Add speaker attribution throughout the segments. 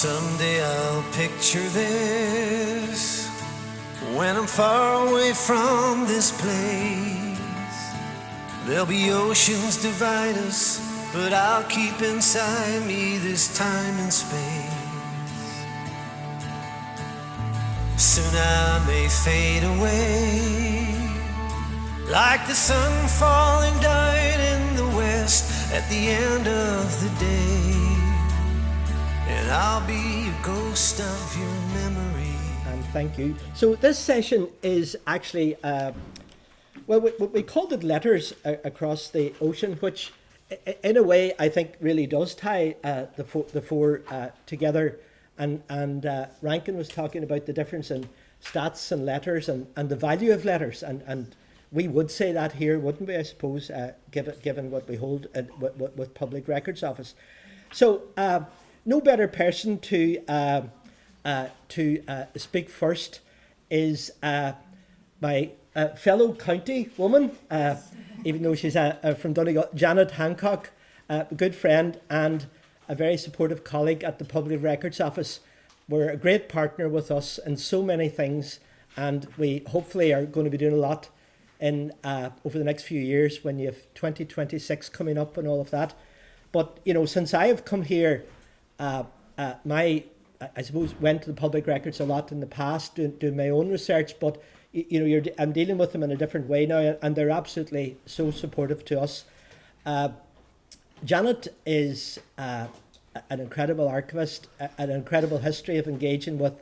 Speaker 1: Someday I'll picture this when I'm far away from this place. There'll be oceans divide us, but I'll keep inside me this time and space. Soon I may fade away, like the sun falling down in the west at the end of the day, and I'll be a ghost of your memory.
Speaker 2: And thank you. So this session is actually, well, we called it Letters Across the Ocean, which in a way I think really does tie the four together. And Rankin was talking about the difference in stats and letters and the value of letters. And we would say that here, wouldn't we, I suppose, given what we hold with Public Records Office. So no better person to speak first is my fellow county woman, even though she's from Donegal, Janet Hancock, a good friend and a very supportive colleague at the Public Records Office. We're a great partner with us in so many things, and we hopefully are going to be doing a lot in over the next few years when you have 2026 coming up and all of that. But, you know, since I have come here, I suppose went to the public records a lot in the past, doing my own research, but you know, I'm dealing with them in a different way now, and they're absolutely so supportive to us. Janet is an incredible archivist, an incredible history of engaging with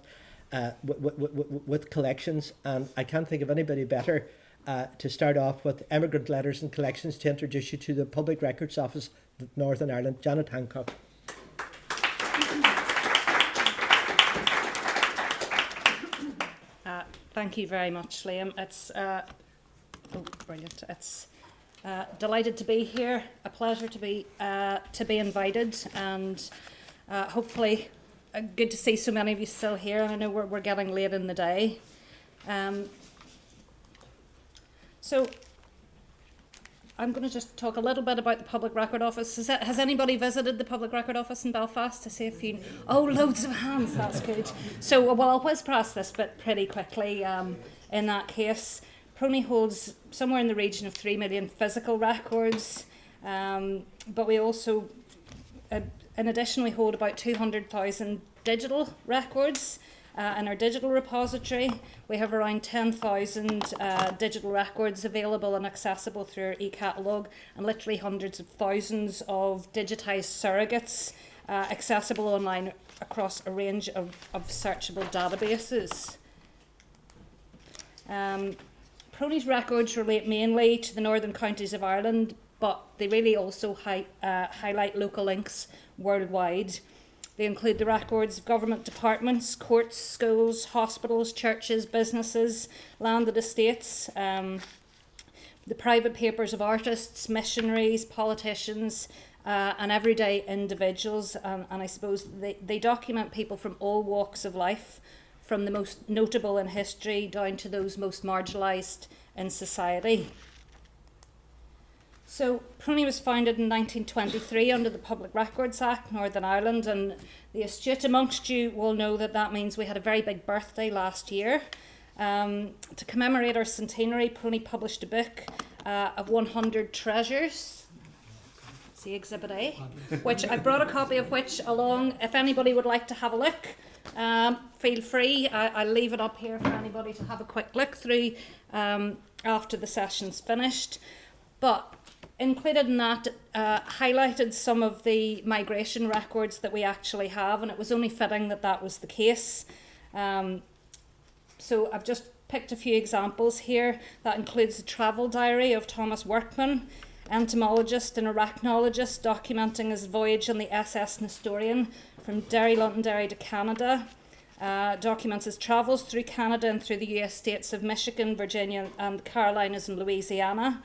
Speaker 2: collections, and I can't think of anybody better to start off with Emigrant Letters and Collections to introduce you to the Public Records Office of Northern Ireland. Janet Hancock.
Speaker 3: Thank you very much, Liam. It's brilliant. It's delighted to be here. A pleasure to be invited, and hopefully good to see so many of you still here. I know we're getting late in the day. So I'm going to just talk a little bit about the Public Record Office. Has anybody visited the Public Record Office in Belfast to see if you... Oh, loads of hands, that's good. So, well, I'll whiz past this bit pretty quickly. In that case, Prony holds somewhere in the region of 3 million physical records, but we also, in addition, we hold about 200,000 digital records. In our digital repository, we have around 10,000 digital records available and accessible through our e-catalogue, and literally hundreds of thousands of digitised surrogates accessible online across a range of searchable databases. Prony's records relate mainly to the northern counties of Ireland, but they really also highlight local links worldwide. They include the records of government departments, courts, schools, hospitals, churches, businesses, landed estates, the private papers of artists, missionaries, politicians, and everyday individuals. And I suppose they document people from all walks of life, from the most notable in history down to those most marginalised in society. So Prony was founded in 1923 under the Public Records Act, Northern Ireland, and the astute amongst you will know that means we had a very big birthday last year. To commemorate our centenary, Prony published a book of 100 treasures. See Exhibit A, which I brought a copy of which along, if anybody would like to have a look. Feel free, I'll leave it up here for anybody to have a quick look through after the session's finished. But included in that highlighted some of the migration records that we actually have, and it was only fitting that was the case. So I've just picked a few examples here. That includes the travel diary of Thomas Workman, entomologist and arachnologist, documenting his voyage on the SS Nestorian from Derry, Londonderry to Canada. Documents his travels through Canada and through the US states of Michigan, Virginia and the Carolinas and Louisiana.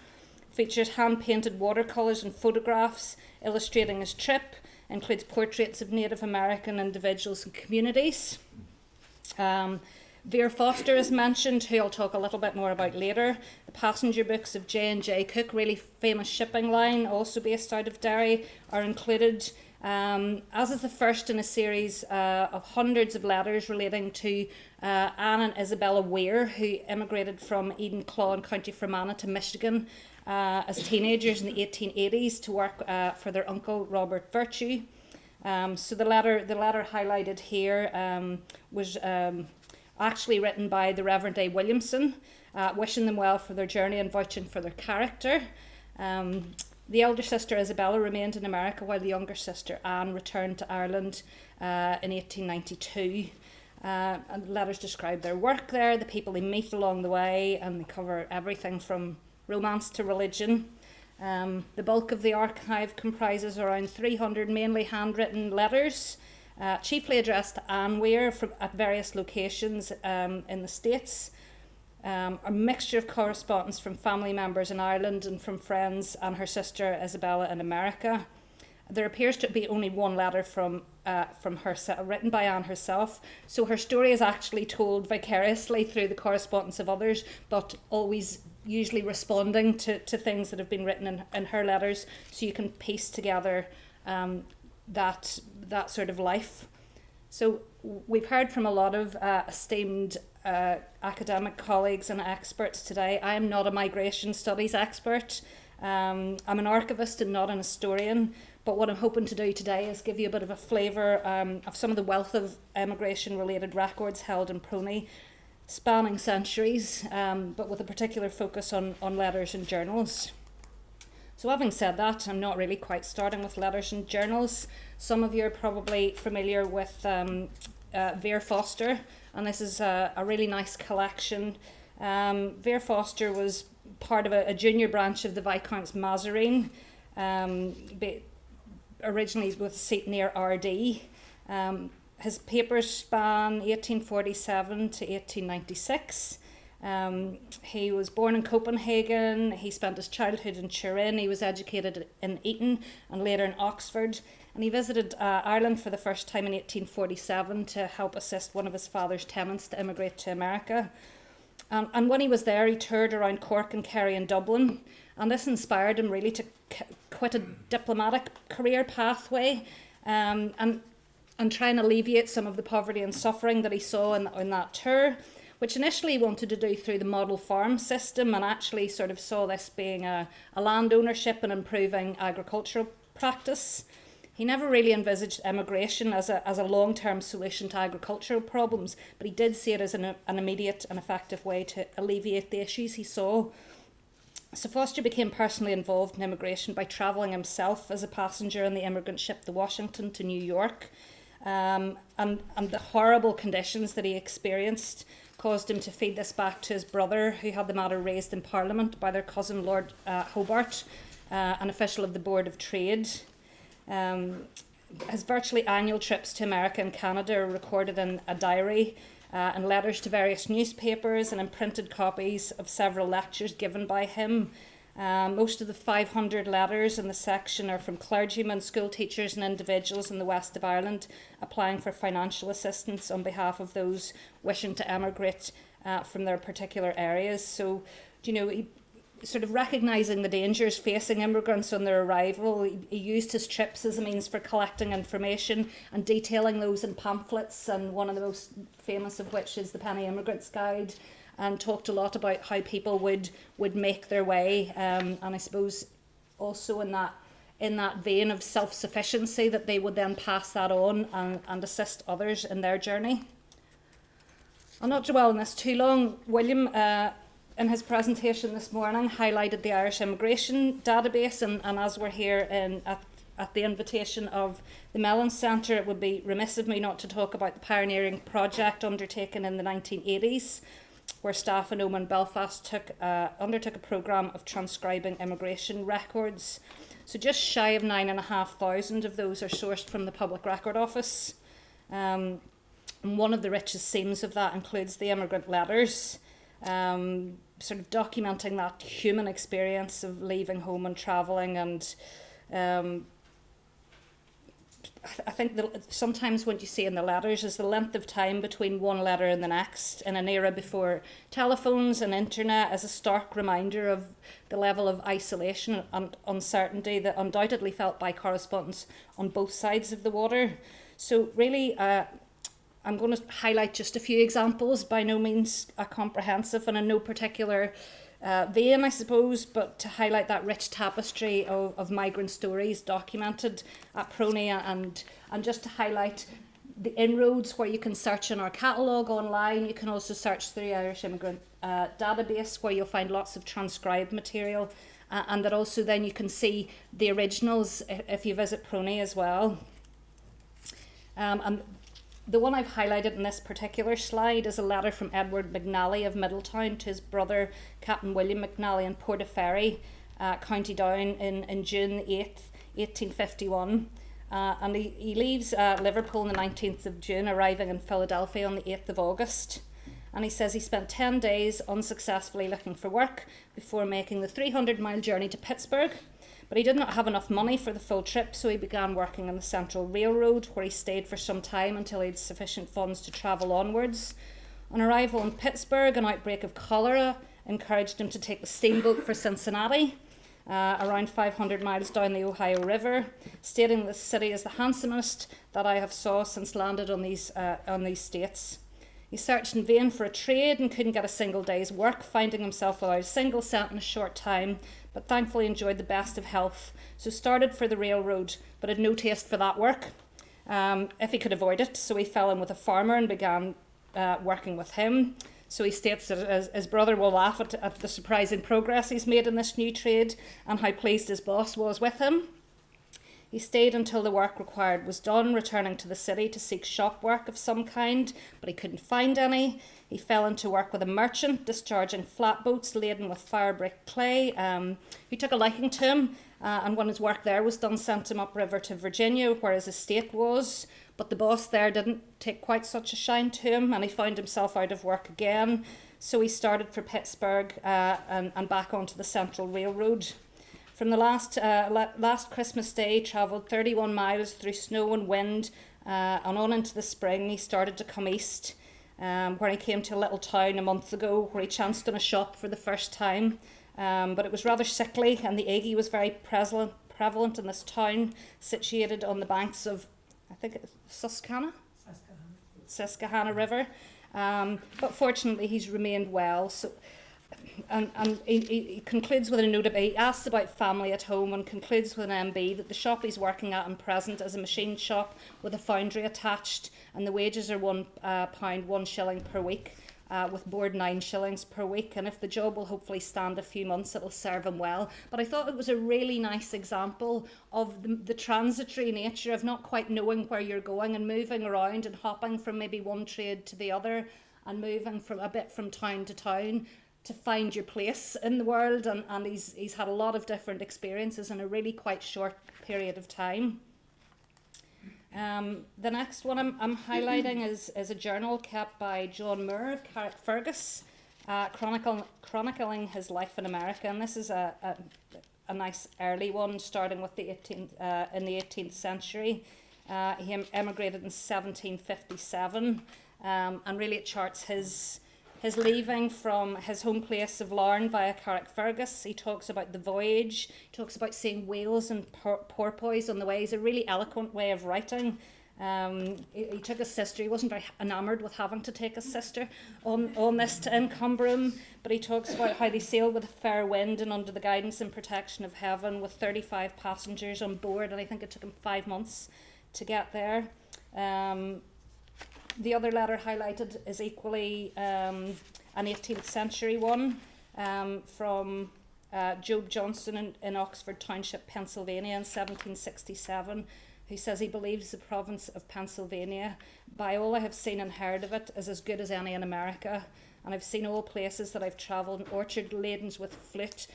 Speaker 3: Features hand-painted watercolours and photographs illustrating his trip. Includes portraits of Native American individuals and communities. Vera Foster is mentioned, who I'll talk a little bit more about later. The passenger books of J&J Cook, really famous shipping line, also based out of Derry, are included. as is the first in a series of hundreds of letters relating to Anne and Isabella Weir, who emigrated from Eden Claw in County Fermanagh to Michigan as teenagers in the 1880s to work for their uncle Robert Virtue. So the letter highlighted here was actually written by the Reverend A. Williamson, wishing them well for their journey and vouching for their character. The elder sister Isabella remained in America while the younger sister Anne returned to Ireland in 1892. And the letters describe their work there, the people they meet along the way, and they cover everything from romance to religion. The bulk of the archive comprises around 300 mainly handwritten letters, chiefly addressed to Anne Weir at various locations in the States. A mixture of correspondence from family members in Ireland and from friends and her sister Isabella in America. There appears to be only one letter from her, written by Anne herself, so her story is actually told vicariously through the correspondence of others, but always usually responding to things that have been written in her letters, so you can piece together that sort of life. So we've heard from a lot of esteemed academic colleagues and experts today. I am not a migration studies expert. I'm an archivist and not an historian, but what I'm hoping to do today is give you a bit of a flavour of some of the wealth of emigration related records held in Prony, spanning centuries, but with a particular focus on letters and journals. So having said that, I'm not really quite starting with letters and journals. Some of you are probably familiar with Vera Foster, and this is a really nice collection. Vera Foster was part of a junior branch of the Viscounts Mazarine, originally with a seat near RD. His papers span 1847 to 1896. He was born in Copenhagen. He spent his childhood in Turin. He was educated in Eton and later in Oxford. And he visited Ireland for the first time in 1847 to help assist one of his father's tenants to emigrate to America. And when he was there, he toured around Cork and Kerry and Dublin. And this inspired him really to quit a diplomatic career pathway and try and alleviate some of the poverty and suffering that he saw in that tour, which initially he wanted to do through the model farm system, and actually sort of saw this being a land ownership and improving agricultural practice. He never really envisaged emigration as a long-term solution to agricultural problems, but he did see it as an immediate and effective way to alleviate the issues he saw. So Foster became personally involved in immigration by travelling himself as a passenger on the immigrant ship the Washington to New York. And the horrible conditions that he experienced caused him to feed this back to his brother, who had the matter raised in Parliament by their cousin Lord Hobart, an official of the Board of Trade. His virtually annual trips to America and Canada are recorded in a diary and letters to various newspapers and imprinted copies of several lectures given by him. Most of the 500 letters in the section are from clergymen, school teachers and individuals in the west of Ireland applying for financial assistance on behalf of those wishing to emigrate from their particular areas. So, he sort of recognising the dangers facing immigrants on their arrival, he used his trips as a means for collecting information and detailing those in pamphlets, and one of the most famous of which is the Penny Immigrant's Guide, and talked a lot about how people would make their way, and I suppose also in that vein of self-sufficiency, that they would then pass that on and assist others in their journey. I'll not dwell on this too long. William, in his presentation this morning, highlighted the Irish immigration database, and as we're here at the invitation of the Mellon Centre, it would be remiss of me not to talk about the pioneering project undertaken in the 1980s, where staff in Oman Belfast undertook a programme of transcribing immigration records. So just shy of 9,500 of those are sourced from the Public Record Office. And one of the richest seams of that includes the immigrant letters, sort of documenting that human experience of leaving home and travelling, and I think that sometimes what you see in the letters is the length of time between one letter and the next in an era before telephones and internet is a stark reminder of the level of isolation and uncertainty that undoubtedly felt by correspondents on both sides of the water. So really, I'm going to highlight just a few examples, by no means comprehensive and in no particular vein, I suppose, but to highlight that rich tapestry of migrant stories documented at Prony, and just to highlight the inroads where you can search in our catalogue online. You can also search through the Irish Immigrant database, where you'll find lots of transcribed material, and that also then you can see the originals if you visit Prony as well. And the one I've highlighted in this particular slide is a letter from Edward McNally of Middletown to his brother, Captain William McNally, in Portaferry, County Down, in June 8th, 1851. And he leaves Liverpool on the 19th of June, arriving in Philadelphia on the 8th of August. And he says he spent 10 days unsuccessfully looking for work before making the 300-mile journey to Pittsburgh. But he did not have enough money for the full trip, so he began working on the Central Railroad, where he stayed for some time until he had sufficient funds to travel onwards. On arrival in Pittsburgh, an outbreak of cholera encouraged him to take the steamboat for Cincinnati, around 500 miles down the Ohio River, stating the city is the handsomest that I have saw since landed on these states. He searched in vain for a trade and couldn't get a single day's work, finding himself without a single cent in a short time, but thankfully enjoyed the best of health. So started for the railroad, but had no taste for that work, if he could avoid it. So he fell in with a farmer and began working with him. So he states that his brother will laugh at the surprising progress he's made in this new trade and how pleased his boss was with him. He stayed until the work required was done, returning to the city to seek shop work of some kind, but he couldn't find any. He fell into work with a merchant, discharging flatboats laden with fire-brick clay. He took a liking to him, and when his work there was done, sent him upriver to Virginia, where his estate was. But the boss there didn't take quite such a shine to him, and he found himself out of work again. So he started for Pittsburgh and back onto the Central Railroad. From the last Christmas Day, he travelled 31 miles through snow and wind, and on into the spring. He started to come east, where he came to a little town a month ago, where he chanced on a shop for the first time. But it was rather sickly, and the ague was very prevalent in this town, situated on the banks of, I think it's Susquehanna River. But fortunately, he's remained well. So. And he concludes with a note about, he asks about family at home and concludes with an MB that the shop he's working at in present is a machine shop with a foundry attached, and the wages are £1, 1 shilling per week, with board 9 shillings per week, and if the job will hopefully stand a few months, it'll serve him well. But I thought it was a really nice example of the transitory nature of not quite knowing where you're going and moving around and hopping from maybe one trade to the other and moving from a bit from town to town to find your place in the world, and he's had a lot of different experiences in a really quite short period of time. The next one I'm highlighting is a journal kept by John Moore of Carrickfergus, chronicling his life in America, and this is a nice early one, starting with the 18th century. He emigrated in 1757, and really it charts his leaving from his home place of Larne via Carrickfergus. He talks about the voyage, he talks about seeing whales and porpoise on the way. He's a really eloquent way of writing. He took his sister, he wasn't very enamoured with having to take his sister on this to Encumbrium, but he talks about how they sailed with a fair wind and under the guidance and protection of heaven with 35 passengers on board, and I think it took him 5 months to get there. The other letter highlighted is equally an 18th century one from Job Johnson in Oxford Township, Pennsylvania in 1767, who says he believes the province of Pennsylvania, by all I have seen and heard of it, is as good as any in America. And I've seen all places that I've travelled, an orchard laden with fruit,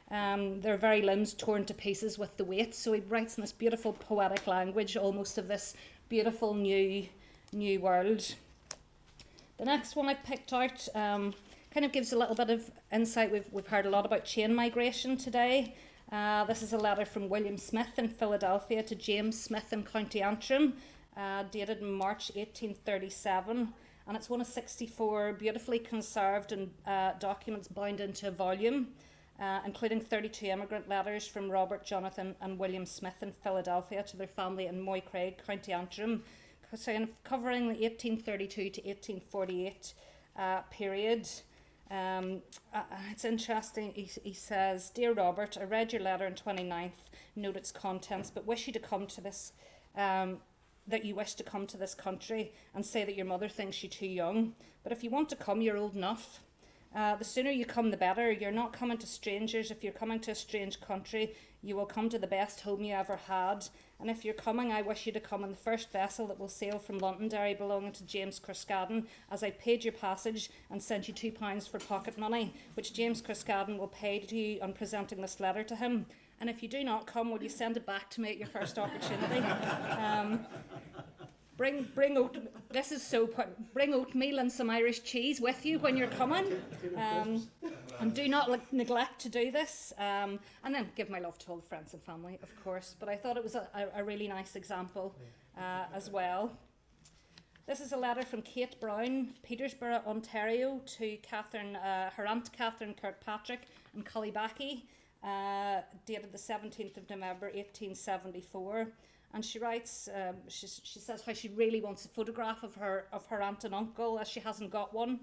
Speaker 3: their very limbs torn to pieces with the weight. So he writes in this beautiful poetic language, almost of this beautiful new world. The next one I've picked out kind of gives a little bit of insight. We've heard a lot about chain migration today, This is a letter from William Smith in Philadelphia to James Smith in County Antrim, dated in March 1837. And it's one of 64 beautifully conserved and documents bound into a volume, including 32 immigrant letters from Robert, Jonathan and William Smith in Philadelphia to their family in Moycraig, County Antrim, covering the 1832 to 1848 period. It's interesting, he says, "Dear Robert, I read your letter on 29th, note its contents, but wish you to come to this, that you wish to come to this country, and say that your mother thinks you too young. But if you want to come, you're old enough. The sooner you come, the better. You're not coming to strangers. If you're coming to a strange country, you will come to the best home you ever had. And if you're coming, I wish you to come in the first vessel that will sail from Londonderry belonging to James Crescadden, as I paid your passage and sent you £2 for pocket money, which James Crescadden will pay to you on presenting this letter to him. And if you do not come, will you send it back to me at your first opportunity? Bring oatmeal and some Irish cheese with you when you're coming, and do not neglect to do this. And then give my love to all the friends and family, of course. But I thought it was a really nice example as well. This is a letter from Kate Brown, Petersburgh, Ontario, to Catherine, her aunt Catherine Kirkpatrick in Cullybackey, dated the 17th of November 1874. And she writes, she says how she really wants a photograph of her aunt and uncle, as she hasn't got one.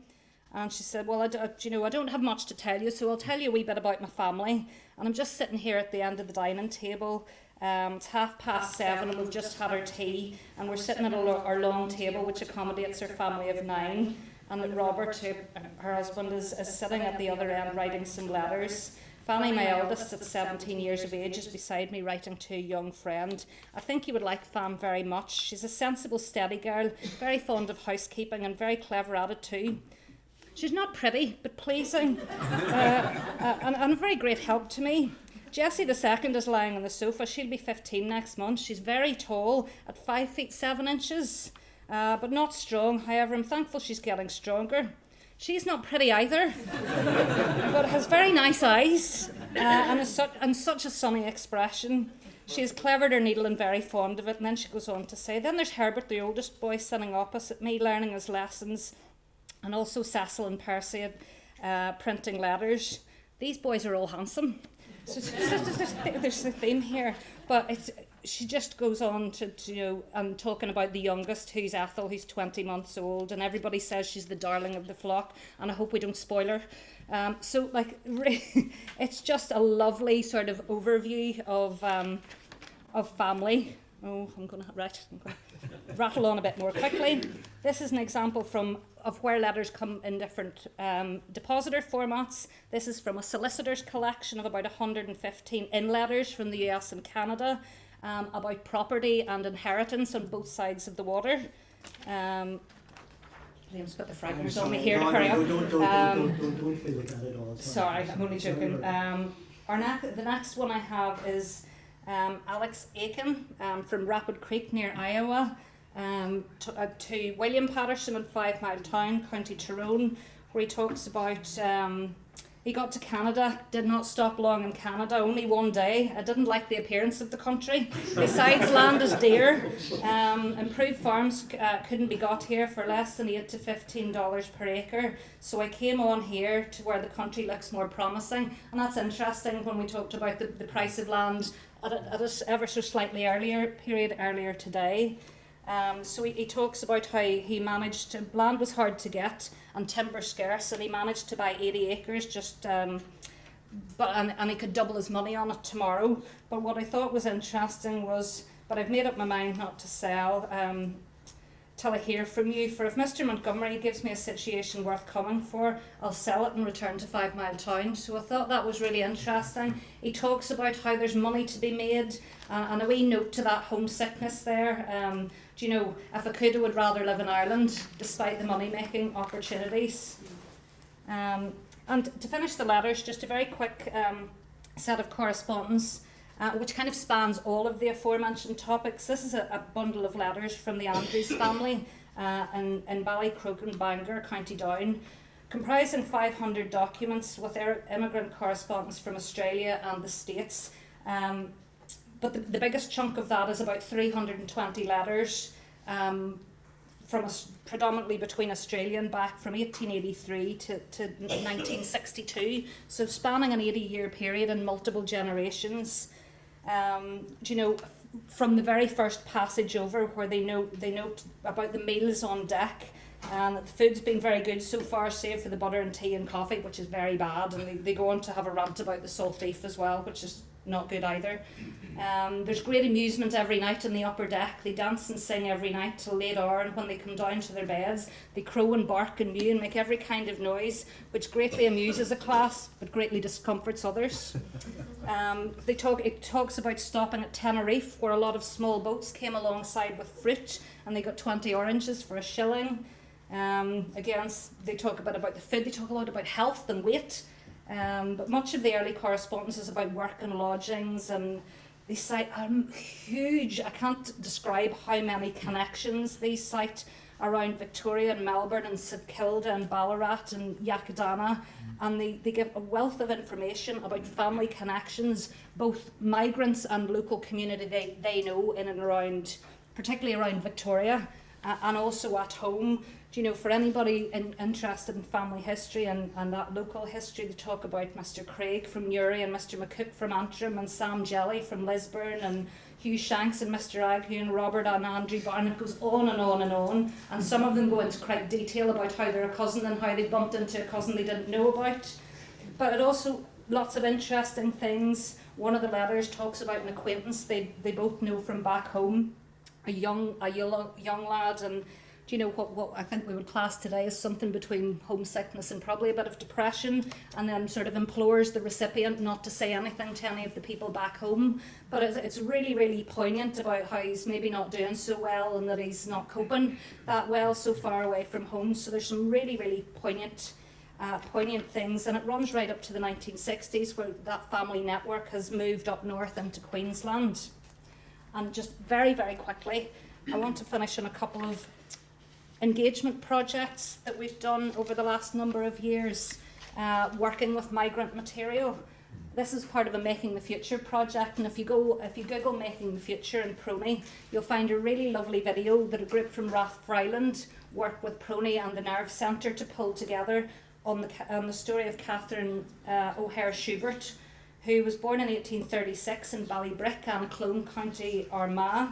Speaker 3: And she said, well, I don't have much to tell you, so I'll tell you a wee bit about my family. And I'm just sitting here at the end of the dining table. It's 7:30 and we've just had our tea. And we're sitting at our long table, which accommodates our family of 9. And Robert, her husband, is sitting at the other end writing some letters. Fanny, my eldest, at 17 years of age, is beside me writing to a young friend. I think you would like Fam very much. She's a sensible, steady girl, very fond of housekeeping and very clever at it too. She's not pretty, but pleasing, and a very great help to me. Jessie the second is lying on the sofa. She'll be 15 next month. She's very tall, at 5 feet 7 inches, but not strong. However, I'm thankful she's getting stronger. She's not pretty either, but has very nice eyes and such a sunny expression. She is clever at her needle and very fond of it. And then she goes on to say, then there's Herbert, the oldest boy, sitting opposite me, learning his lessons, and also Cecil and Percy printing letters. These boys are all handsome. So there's a theme here, but she just goes on to and talking about the youngest, who's Ethel, who's 20 months old, and everybody says she's the darling of the flock, and I hope we don't spoil her. It's just a lovely sort of overview of family. I'm going to rattle on a bit more quickly. This is an example of where letters come in different depositor formats. This is from a solicitor's collection of about 115 in letters from the US and Canada about property and inheritance on both sides of the water. Liam's got the fragments on me here to carry on.
Speaker 2: Don't feel like that at all.
Speaker 3: Sorry, I'm only joking. The next one I have is Alex Aiken from Rapid Creek near Iowa to William Patterson in 5 Mile Town, County Tyrone, where he talks about he got to Canada, did not stop long in Canada, only one day. I didn't like the appearance of the country. Besides, land is dear. Improved farms couldn't be got here for less than $8 to $15 per acre. So I came on here to where the country looks more promising. And that's interesting when we talked about the price of land at a ever so slightly earlier today. So he talks about how he managed to, land was hard to get and timber scarce, and he managed to buy 80 acres and he could double his money on it tomorrow. But what I thought was interesting was, but I've made up my mind not to sell till I hear from you, for if Mr. Montgomery gives me a situation worth coming for, I'll sell it and return to 5 Mile Town. So I thought that was really interesting. He talks about how there's money to be made, and a wee note to that homesickness there. If I could, I would rather live in Ireland, despite the money-making opportunities. And to finish the letters, just a very quick set of correspondence, which kind of spans all of the aforementioned topics. This is a bundle of letters from the Andrews family in Ballycrogan, Bangor, County Down, comprising 500 documents with immigrant correspondence from Australia and the States. But the biggest chunk of that is about 320 letters from predominantly between Australia and back from 1883 to 1962, so spanning an 80-year period and multiple generations. You know, from the very first passage over, where they note about the meals on deck, and the food's been very good so far, save for the butter and tea and coffee, which is very bad, and they go on to have a rant about the salt beef as well, which is not good either. There's great amusement every night on the upper deck. They dance and sing every night till late hour, and when they come down to their beds, they crow and bark and mew and make every kind of noise, which greatly amuses a class, but greatly discomforts others. It talks about stopping at Tenerife, where a lot of small boats came alongside with fruit, and they got 20 oranges for a shilling. Again, they talk a bit about the food. They talk a lot about health and weight. But much of the early correspondence is about work and lodgings, and they cite huge, I can't describe how many connections they cite around Victoria and Melbourne and St Kilda and Ballarat and Yakadana, and they give a wealth of information about family connections, both migrants and local community they know in and around, particularly around Victoria, and also at home. You know, for anybody interested in family history and that local history, they talk about Mr Craig from Newry and Mr McCook from Antrim and Sam Jelly from Lisburn and Hugh Shanks and Mr Agnew and Robert and Andrew Byrne. It goes on and on and on, and some of them go into quite detail about how they're a cousin and how they bumped into a cousin they didn't know about. But it also, lots of interesting things. One of the letters talks about an acquaintance they both know from back home, a young lad, and you know what I think we would class today as something between homesickness and probably a bit of depression, and then sort of implores the recipient not to say anything to any of the people back home. But it's really, really poignant about how he's maybe not doing so well and that he's not coping that well so far away from home. So there's some really, really poignant things, and it runs right up to the 1960s, where that family network has moved up north into Queensland. And just very, very quickly, I want to finish on a couple of engagement projects that we've done over the last number of years, working with migrant material. This is part of a Making the Future project, and if you Google Making the Future in Prony, you'll find a really lovely video that a group from Rathfriland worked with Prony and the Nerve Centre to pull together on the story of Catherine O'Hare Schubert, who was born in 1836 in Ballybrick, Clone, County Armagh.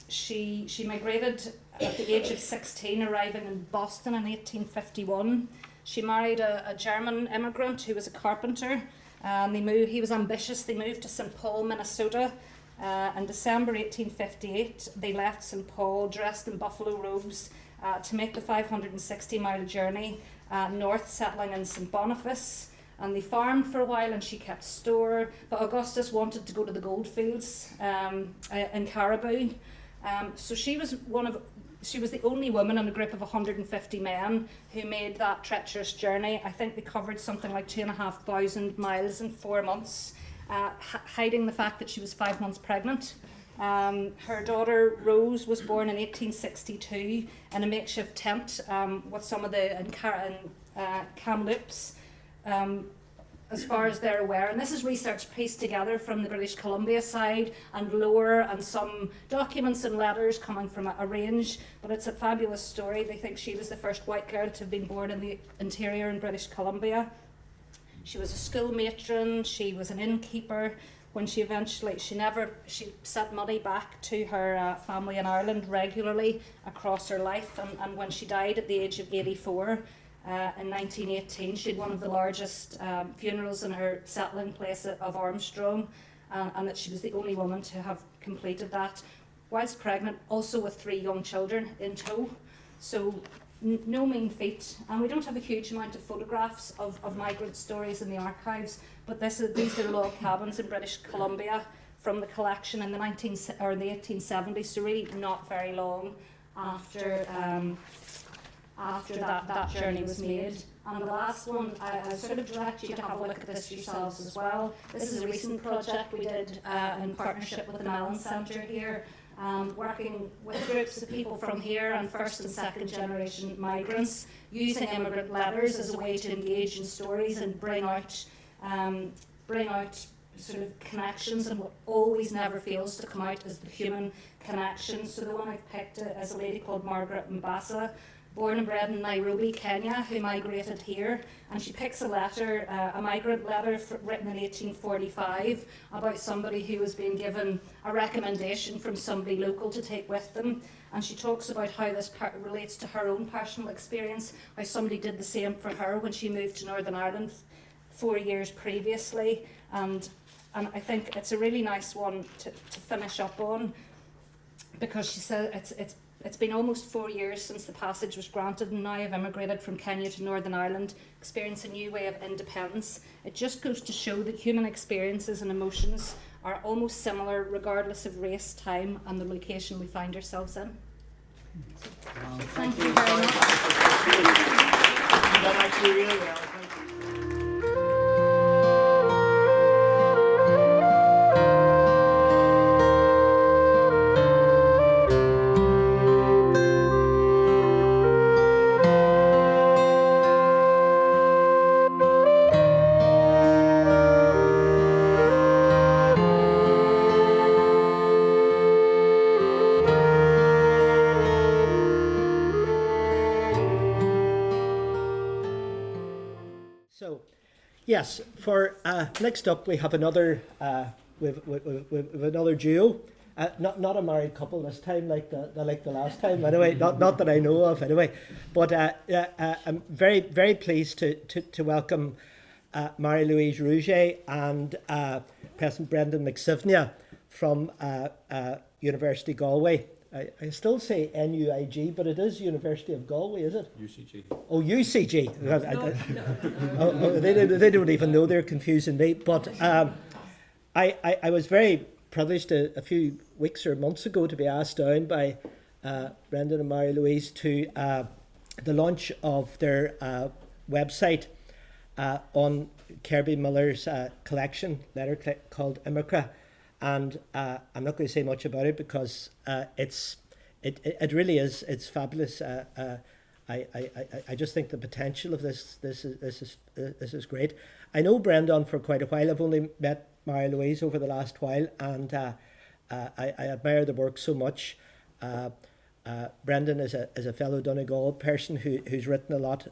Speaker 3: She migrated at the age of 16, arriving in Boston in 1851. She married a German immigrant who was a carpenter. He was ambitious. They moved to St Paul, Minnesota. In December 1858, they left St Paul dressed in buffalo robes to make the 560-mile journey north, settling in St Boniface. And they farmed for a while, and she kept store. But Augustus wanted to go to the goldfields in Caribou. So she was the only woman in a group of 150 men who made that treacherous journey. I think they covered something like 2,500 miles in 4 months, hiding the fact that she was 5 months pregnant. Her daughter Rose was born in 1862 in a makeshift tent with some of the Kamloops, as far as they're aware. And this is research pieced together from the British Columbia side and lower, and some documents and letters coming from a range, but it's a fabulous story. They think she was the first white girl to have been born in the interior in British Columbia. She was a school matron, she was an innkeeper. When she sent money back to her family in Ireland regularly across her life, and when she died at the age of 84, in 1918, she had one of the largest funerals in her settling place of Armstrong, and that she was the only woman to have completed that, whilst pregnant, also with 3 young children in tow. So no mean feat. And we don't have a huge amount of photographs of migrant stories in the archives, but these are log cabins in British Columbia from the collection in the 1870s, so really not very long after that journey was made. And the last one, I sort of direct you to have a look at this yourselves as well. This is a recent project we did in partnership with the Mellon Centre here, working with groups of people from here and first and second generation migrants, using immigrant letters as a way to engage in stories and bring out sort of connections, and what always never fails to come out is the human connection. So the one I've picked is a lady called Margaret Mbasa, born and bred in Nairobi, Kenya, who migrated here, and she picks a letter, a migrant letter written in 1845 about somebody who was being given a recommendation from somebody local to take with them, and she talks about how this relates to her own personal experience, how somebody did the same for her when she moved to Northern Ireland 4 years previously, and I think it's a really nice one to finish up on, because she said it's been almost 4 years since the passage was granted, and now I've immigrated from Kenya to Northern Ireland, experiencing a new way of independence. It just goes to show that human experiences and emotions are almost similar regardless of race, time and the location we find ourselves in. Thank you very much.
Speaker 4: You've done actually really well. Thank you.
Speaker 2: So, yes, for next up we have another we've another duo. Not a married couple this time, like the last time. Anyway, not that I know of. Anyway, but I'm very pleased to welcome Marie-Louise Rouget and President Breandan McSuibhne from University Galway. I still say NUIG, but it is University of Galway, is it?
Speaker 5: UCG.
Speaker 2: Oh, UCG. They don't even know, they're confusing me. But I was very privileged a few weeks or months ago to be asked down by Breandan and Marie-Louise to the launch of their website on Kerby Miller's collection, letter called Imirce. And I'm not going to say much about it because it really is, it's fabulous. I just think the potential of this is great. I know Breandan for quite a while. I've only met Marie-Louise over the last while, and I admire the work so much. Breandan is a fellow Donegal person who's written a lot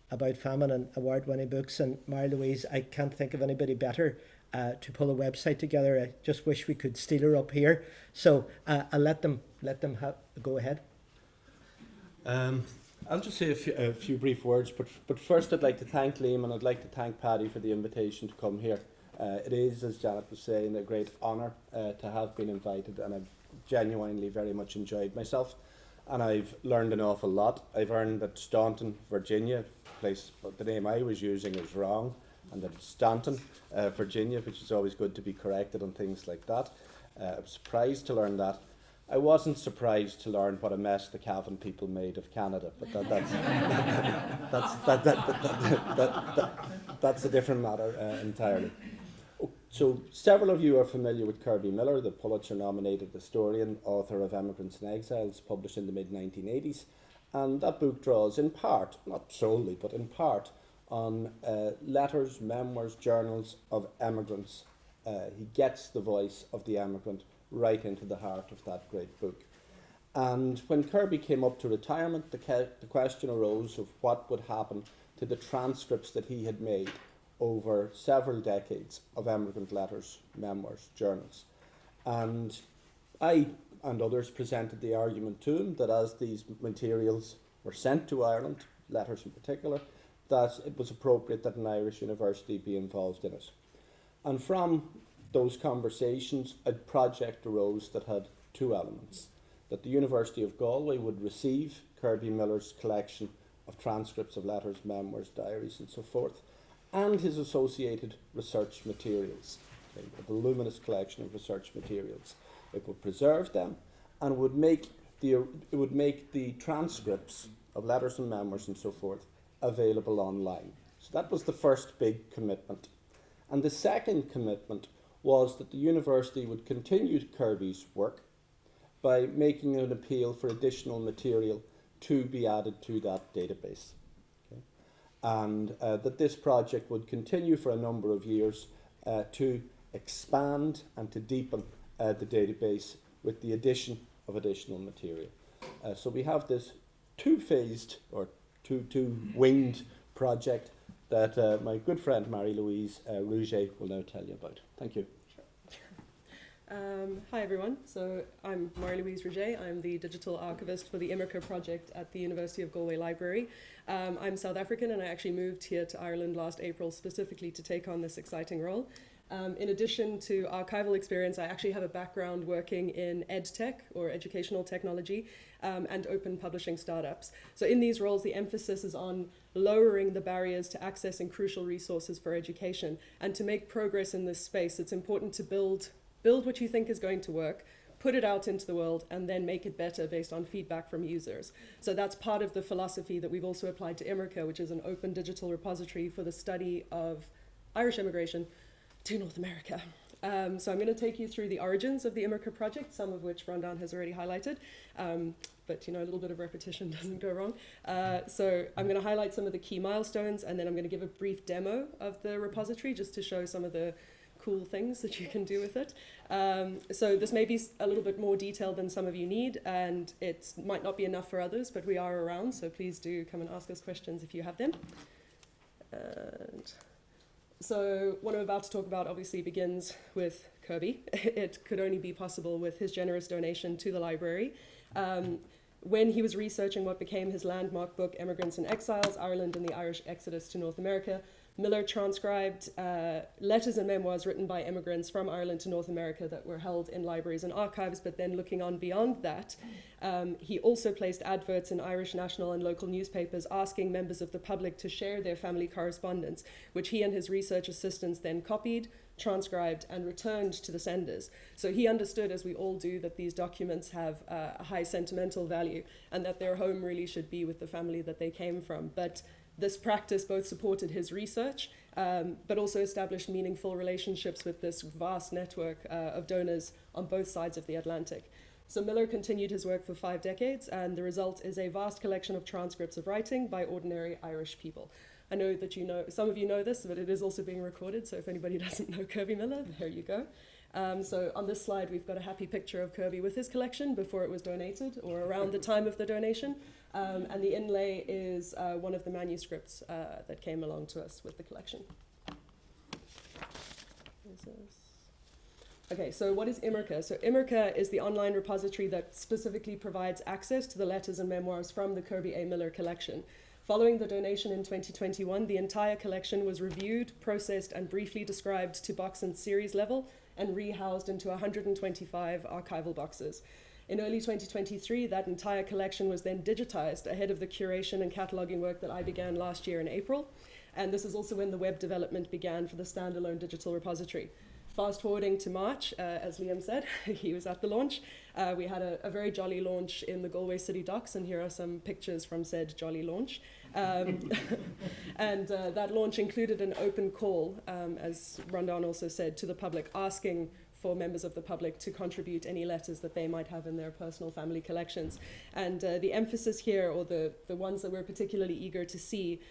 Speaker 2: about famine and award-winning books, and Marie-Louise, I can't think of anybody better to pull a website together. I just wish we could steal her up here. So I'll let them go ahead.
Speaker 5: I'll just say a few brief words, but first I'd like to thank Liam and I'd like to thank Paddy for the invitation to come here. It is, as Janet was saying, a great honour to have been invited, and I've genuinely very much enjoyed myself, and I've learned an awful lot. I've learned that Staunton, Virginia, place, but the name I was using is wrong, and that it's Staunton, Virginia, which is always good to be corrected on things like that. I was surprised to learn that. I wasn't surprised to learn what a mess the Cavan people made of Canada, but that's a different matter entirely. So several of you are familiar with Kerby Miller, the Pulitzer-nominated historian, author of Emigrants and Exiles, published in the mid-1980s, and that book draws in part, not solely, but in part, on letters, memoirs, journals of emigrants. He gets the voice of the emigrant right into the heart of that great book. And when Kerby came up to retirement, the question arose of what would happen to the transcripts that he had made over several decades of emigrant letters, memoirs, journals. And I and others presented the argument to him that as these materials were sent to Ireland, letters in particular, that it was appropriate that an Irish university be involved in it. And from those conversations, a project arose that had two elements: that the University of Galway would receive Kerby Miller's collection of transcripts of letters, memoirs, diaries and so forth, and his associated research materials, a voluminous collection of research materials. It would preserve them and would make the transcripts of letters and memoirs and so forth available online. So that was the first big commitment. And the second commitment was that the university would continue Kerby's work, by making an appeal for additional material to be added to that database. Okay? And that this project would continue for a number of years to expand and to deepen the database with the addition of additional material. So we have this two-phased or two-winged project that my good friend Marie-Louise Rouget will now tell you about. Thank you.
Speaker 6: Hi everyone, so I'm Marie-Louise Rouget. I'm the digital archivist for the Imirce project at the University of Galway Library. I'm South African and I actually moved here to Ireland last April specifically to take on this exciting role. In addition to archival experience, I actually have a background working in edtech or educational technology and open publishing startups. So in these roles, the emphasis is on lowering the barriers to accessing crucial resources for education. And to make progress in this space, it's important to build what you think is going to work, put it out into the world, and then make it better based on feedback from users. So that's part of the philosophy that we've also applied to Imirce, which is an open digital repository for the study of Irish immigration to North America. So I'm going to take you through the origins of the Imirce project, some of which Breandan has already highlighted. But you know, a little bit of repetition doesn't go wrong. So I'm going to highlight some of the key milestones, and then I'm going to give a brief demo of the repository just to show some of the cool things that you can do with it. So this may be a little bit more detailed than some of you need, and it might not be enough for others, but we are around, so please do come and ask us questions if you have them. And so what I'm about to talk about obviously begins with Kerby. It could only be possible with his generous donation to the library. When he was researching what became his landmark book, Emigrants and Exiles, Ireland and the Irish Exodus to North America, Miller transcribed letters and memoirs written by immigrants from Ireland to North America that were held in libraries and archives, but then looking on beyond that, he also placed adverts in Irish national and local newspapers asking members of the public to share their family correspondence, which he and his research assistants then copied, transcribed, and returned to the senders. So he understood, as we all do, that these documents have a high sentimental value and that their home really should be with the family that they came from. But this practice both supported his research, but also established meaningful relationships with this vast network of donors on both sides of the Atlantic. So Miller continued his work for 5 decades, and the result is a vast collection of transcripts of writing by ordinary Irish people. I know that you know, some of you know this, but it is also being recorded, so if anybody doesn't know Kerby Miller, there you go. So on this slide, we've got a happy picture of Kerby with his collection before it was donated, or around the time of the donation. And the inlay is one of the manuscripts that came along to us with the collection. Okay, so what is Imirce? So Imirce is the online repository that specifically provides access to the letters and memoirs from the Kerby A. Miller collection. Following the donation in 2021, the entire collection was reviewed, processed, and briefly described to box and series level and rehoused into 125 archival boxes. In early 2023, that entire collection was then digitized ahead of the curation and cataloging work that I began last year in April. And this is also when the web development began for the standalone digital repository. Fast forwarding to March, as Liam said, he was at the launch. We had a very jolly launch in the Galway City Docks, and here are some pictures from said jolly launch. And that launch included an open call, as Breandan also said, to the public, asking for members of the public to contribute any letters that they might have in their personal family collections. And the emphasis here, or the ones that we're particularly eager to see,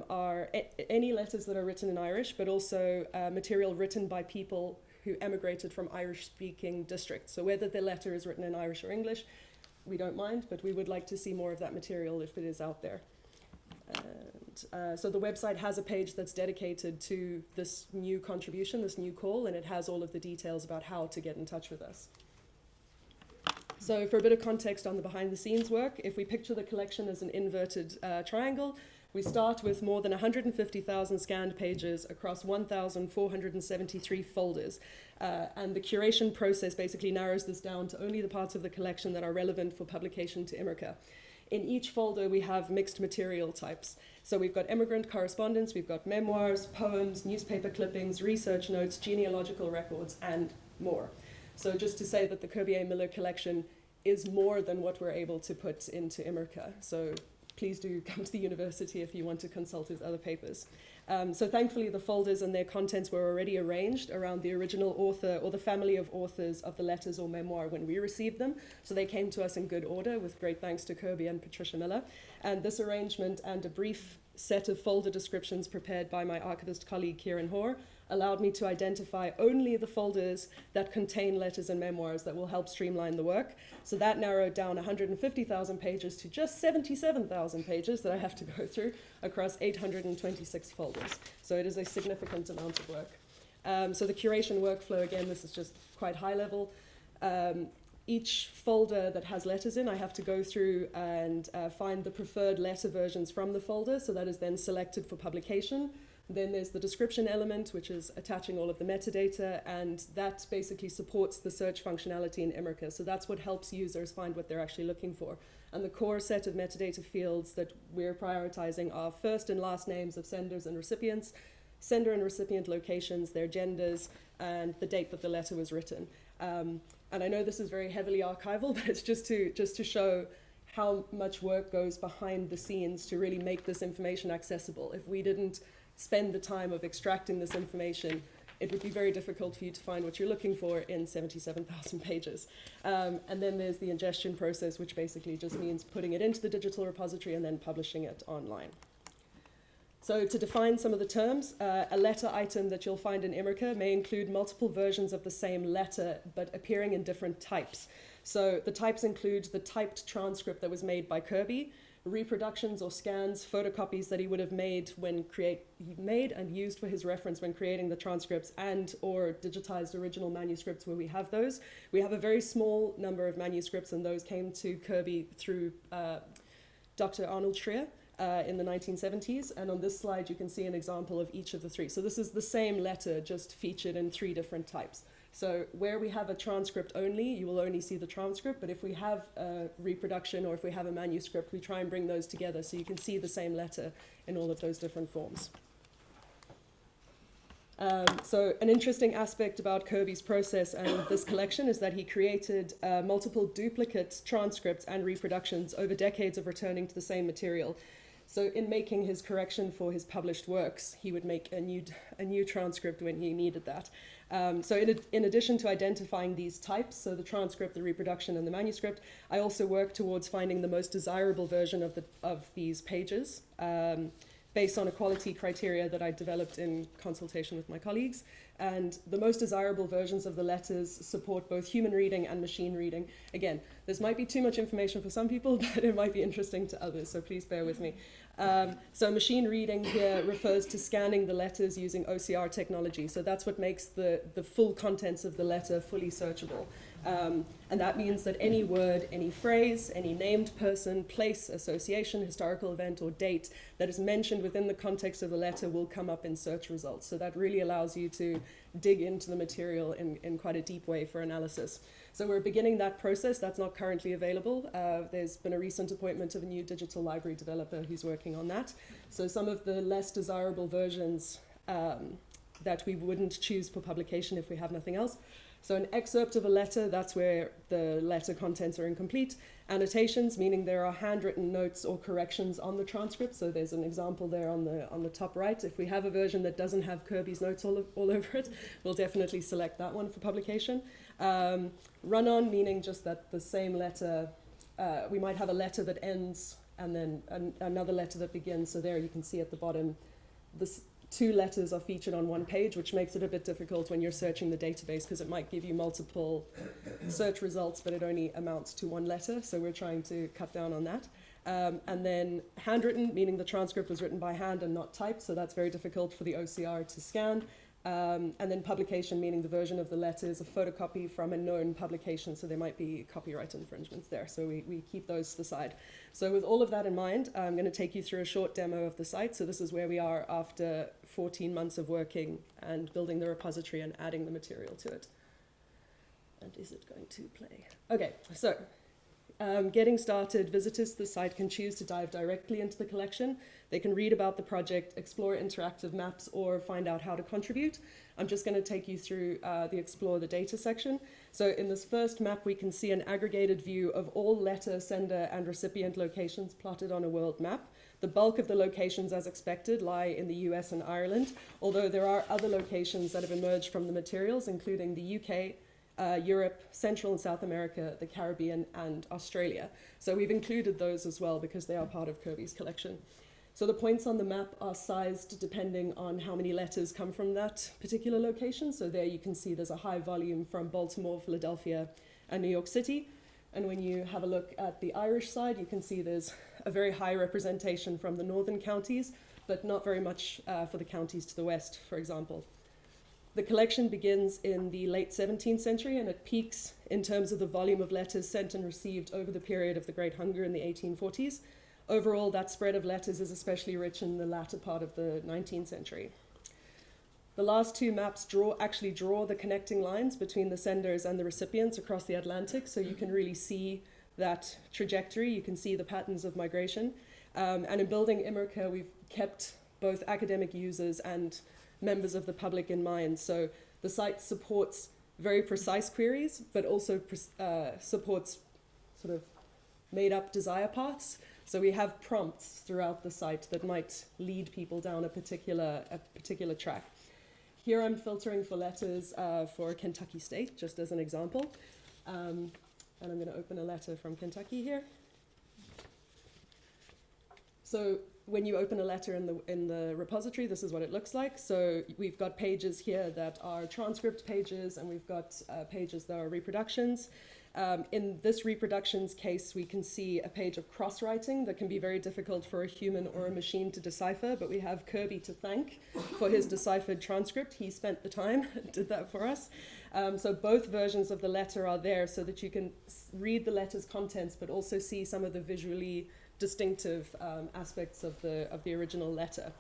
Speaker 6: are any letters that are written in Irish, but also material written by people who emigrated from Irish-speaking districts. So whether the letter is written in Irish or English, we don't mind, but we would like to see more of that material if it is out there. And so the website has a page that's dedicated to this new contribution, this new call, and it has all of the details about how to get in touch with us. So for a bit of context on the behind-the-scenes work, if we picture the collection as an inverted triangle, we start with more than 150,000 scanned pages across 1,473 folders. And the curation process basically narrows this down to only the parts of the collection that are relevant for publication to Imirce. In each folder, we have mixed material types. So we've got emigrant correspondence, we've got memoirs, poems, newspaper clippings, research notes, genealogical records, and more. So just to say that the Kerby A. Miller collection is more than what we're able to put into Imirce. So please do come to the university if you want to consult his other papers. So thankfully the folders and their contents were already arranged around the original author or the family of authors of the letters or memoir when we received them. So they came to us in good order, with great thanks to Kerby and Patricia Miller. And this arrangement and a brief set of folder descriptions prepared by my archivist colleague Kieran Hoare allowed me to identify only the folders that contain letters and memoirs that will help streamline the work. So that narrowed down 150,000 pages to just 77,000 pages that I have to go through across 826 folders. So it is a significant amount of work. So the curation workflow, again, this is just quite high level. Each folder that has letters in, I have to go through and find the preferred letter versions from the folder, so that is then selected for publication. Then there's the description element, which is attaching all of the metadata, and that basically supports the search functionality in Imirce. So that's what helps users find what they're actually looking for. And the core set of metadata fields that we're prioritizing are first and last names of senders and recipients, sender and recipient locations, their genders, and the date that the letter was written. And I know this is very heavily archival, but it's just to show how much work goes behind the scenes to really make this information accessible. If we didn't spend the time of extracting this information, it would be very difficult for you to find what you're looking for in 77,000 pages. And then there's the ingestion process, which basically just means putting it into the digital repository and then publishing it online. So to define some of the terms, a letter item that you'll find in Imirce may include multiple versions of the same letter, but appearing in different types. So the types include the typed transcript that was made by Kerby, reproductions or scans, photocopies that he would have made and used for his reference when creating the transcripts, and or digitized original manuscripts where we have those. We have a very small number of manuscripts, and those came to Kerby through Dr. Arnold Schreer in the 1970s. And on this slide, you can see an example of each of the three. So this is the same letter, just featured in three different types. So where we have a transcript only, you will only see the transcript, but if we have a reproduction or if we have a manuscript, we try and bring those together so you can see the same letter in all of those different forms. So an interesting aspect about Kerby's process and this collection is that he created multiple duplicate transcripts and reproductions over decades of returning to the same material. So in making his correction for his published works, he would make a new transcript when he needed that. So in addition to identifying these types, so the transcript, the reproduction, and the manuscript, I also work towards finding the most desirable version of these pages, based on a quality criteria that I developed in consultation with my colleagues. And the most desirable versions of the letters support both human reading and machine reading. Again, this might be too much information for some people, but it might be interesting to others, so please bear with me. So machine reading here refers to scanning the letters using OCR technology. So that's what makes the full contents of the letter fully searchable. And that means that any word, any phrase, any named person, place, association, historical event, or date that is mentioned within the context of the letter will come up in search results. So that really allows you to dig into the material in quite a deep way for analysis. So we're beginning that process. That's not currently available. There's been a recent appointment of a new digital library developer who's working on that. So some of the less desirable versions that we wouldn't choose for publication if we have nothing else. So an excerpt of a letter, that's where the letter contents are incomplete. Annotations, meaning there are handwritten notes or corrections on the transcript. So there's an example there on the top right. If we have a version that doesn't have Kerby's notes all over it, we'll definitely select that one for publication. Run-on, meaning just that the same letter, we might have a letter that ends and then another letter that begins. So there you can see at the bottom, this two letters are featured on one page, which makes it a bit difficult when you're searching the database because it might give you multiple search results, but it only amounts to one letter. So we're trying to cut down on that. And then handwritten, meaning the transcript was written by hand and not typed. So that's very difficult for the OCR to scan. And then publication, meaning the version of the letter is a photocopy from a known publication, so there might be copyright infringements there, so we keep those to the side. So with all of that in mind, I'm going to take you through a short demo of the site. So this is where we are after 14 months of working and building the repository and adding the material to it. And is it going to play? Okay, so getting started, visitors to the site can choose to dive directly into the collection. They can read about the project, explore interactive maps, or find out how to contribute. I'm just going to take you through the Explore the Data section. So in this first map, we can see an aggregated view of all letter, sender, and recipient locations plotted on a world map. The bulk of the locations, as expected, lie in the US and Ireland, although there are other locations that have emerged from the materials, including the UK, Europe, Central and South America, the Caribbean, and Australia. So we've included those as well because they are part of Kerby's collection. So the points on the map are sized depending on how many letters come from that particular location. So there you can see there's a high volume from Baltimore, Philadelphia, and New York City. And when you have a look at the Irish side, you can see there's a very high representation from the northern counties, but not very much for the counties to the west, for example. The collection begins in the late 17th century, and it peaks in terms of the volume of letters sent and received over the period of the Great Hunger in the 1840s. Overall, that spread of letters is especially rich in the latter part of the 19th century. The last two maps actually draw the connecting lines between the senders and the recipients across the Atlantic, so you can really see that trajectory, you can see the patterns of migration. And in building Imirce, we've kept both academic users and members of the public in mind. So the site supports very precise queries, but also supports sort of made up desire paths. So we have prompts throughout the site that might lead people down a particular track. Here I'm filtering for letters for Kentucky State, just as an example. And I'm going to open a letter from Kentucky here. So when you open a letter in the repository, this is what it looks like. So we've got pages here that are transcript pages, and we've got pages that are reproductions. In this reproductions case, we can see a page of cross-writing that can be very difficult for a human or a machine to decipher, but we have Kerby to thank for his deciphered transcript. He spent the time, did that for us. So both versions of the letter are there so that you can read the letter's contents, but also see some of the visually distinctive aspects of the original letter.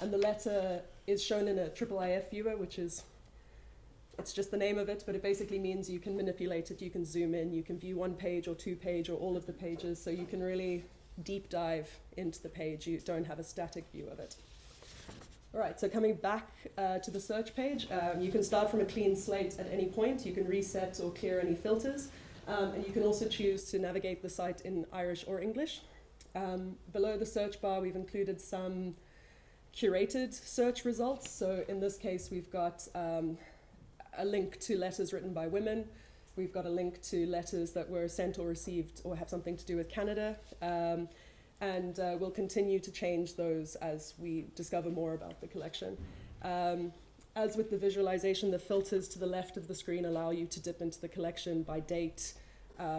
Speaker 6: And the letter is shown in a IIIF viewer, which is, it's just the name of it, but it basically means you can manipulate it, you can zoom in, you can view one page or two page or all of the pages, so you can really deep dive into the page. You don't have a static view of it. All right, so coming back to the search page, you can start from a clean slate at any point. You can reset or clear any filters, and you can also choose to navigate the site in Irish or English. Below the search bar, we've included some curated search results. So in this case, we've got a link to letters written by women. We've got a link to letters that were sent or received or have something to do with Canada. And we'll continue to change those as we discover more about the collection. As with the visualization, the filters to the left of the screen allow you to dip into the collection by date,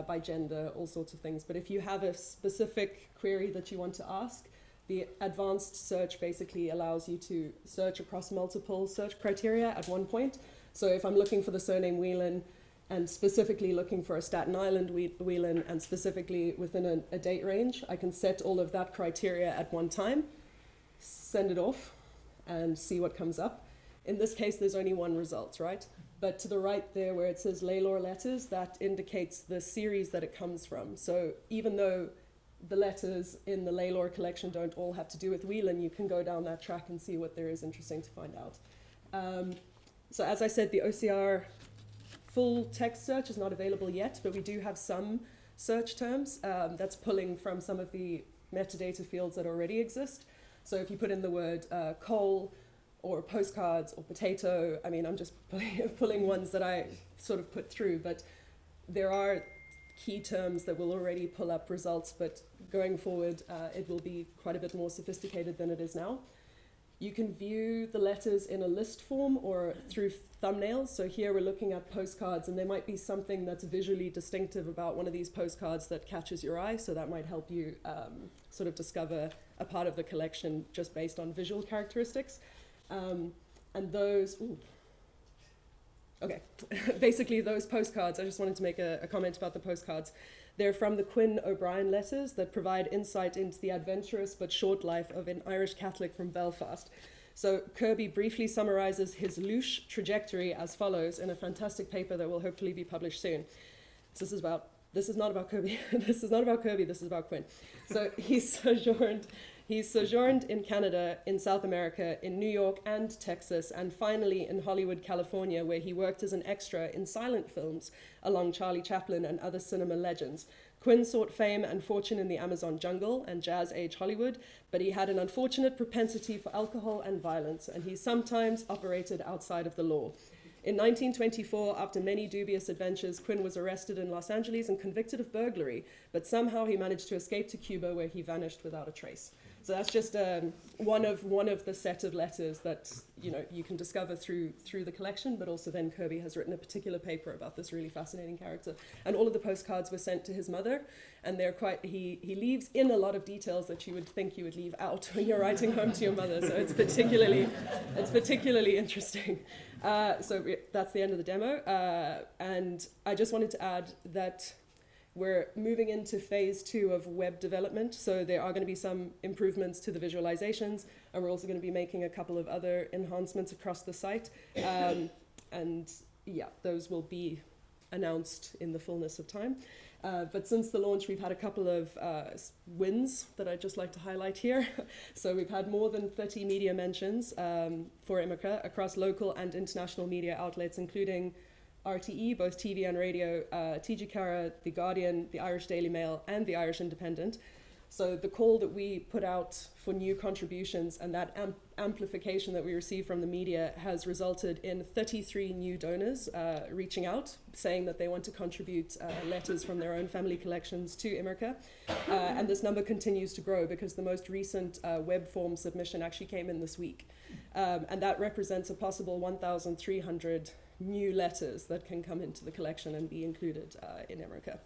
Speaker 6: by gender, all sorts of things. But if you have a specific query that you want to ask, the advanced search basically allows you to search across multiple search criteria at one point. So if I'm looking for the surname Whelan and specifically looking for a Staten Island Whelan and specifically within a date range, I can set all of that criteria at one time, send it off, and see what comes up. In this case, there's only one result, right? But to the right there where it says Laylor letters, that indicates the series that it comes from. So even though the letters in the Laylor collection don't all have to do with Whelan, you can go down that track and see what there is interesting to find out. So as I said, the OCR full text search is not available yet, but we do have some search terms that's pulling from some of the metadata fields that already exist. So if you put in the word coal or postcards or potato, I mean, I'm just pulling ones that I sort of put through, but there are key terms that will already pull up results, but going forward, it will be quite a bit more sophisticated than it is now. You can view the letters in a list form or through thumbnails. So here we're looking at postcards, and there might be something that's visually distinctive about one of these postcards that catches your eye. So that might help you sort of discover a part of the collection just based on visual characteristics. And those, okay, basically those postcards, I just wanted to make a comment about the postcards. They're from the Quinn O'Brien letters that provide insight into the adventurous but short life of an Irish Catholic from Belfast. So Kerby briefly summarizes his louche trajectory as follows in a fantastic paper that will hopefully be published soon. So this is about this is not about Kerby. This is not about Kerby. This is about Quinn. So he sojourned in Canada, in South America, in New York and Texas, and finally in Hollywood, California, where he worked as an extra in silent films along Charlie Chaplin and other cinema legends. Quinn sought fame and fortune in the Amazon jungle and jazz age Hollywood, but he had an unfortunate propensity for alcohol and violence, and he sometimes operated outside of the law. In 1924, after many dubious adventures, Quinn was arrested in Los Angeles and convicted of burglary, but somehow he managed to escape to Cuba, where he vanished without a trace. So that's just one of the set of letters that you can discover through the collection, but also then Kerby has written a particular paper about this really fascinating character. And all of the postcards were sent to his mother, and they're he leaves in a lot of details that you would think you would leave out when you're writing home to your mother. So it's particularly interesting. So that's the end of the demo, and I just wanted to add that we're moving into phase 2 of web development, so there are going to be some improvements to the visualizations, and we're also going to be making a couple of other enhancements across the site, and yeah, those will be announced in the fullness of time. But since the launch, we've had a couple of wins that I'd just like to highlight here. So we've had more than 30 media mentions for Imirce across local and international media outlets, including RTE, both TV and radio, TG Cara, The Guardian, the Irish Daily Mail, and the Irish Independent. So the call that we put out for new contributions and that amplification that we receive from the media has resulted in 33 new donors reaching out, saying that they want to contribute letters from their own family collections to Imirce. And this number continues to grow because the most recent web form submission actually came in this week. And that represents a possible 1,300 new letters that can come into the collection and be included in Imirce.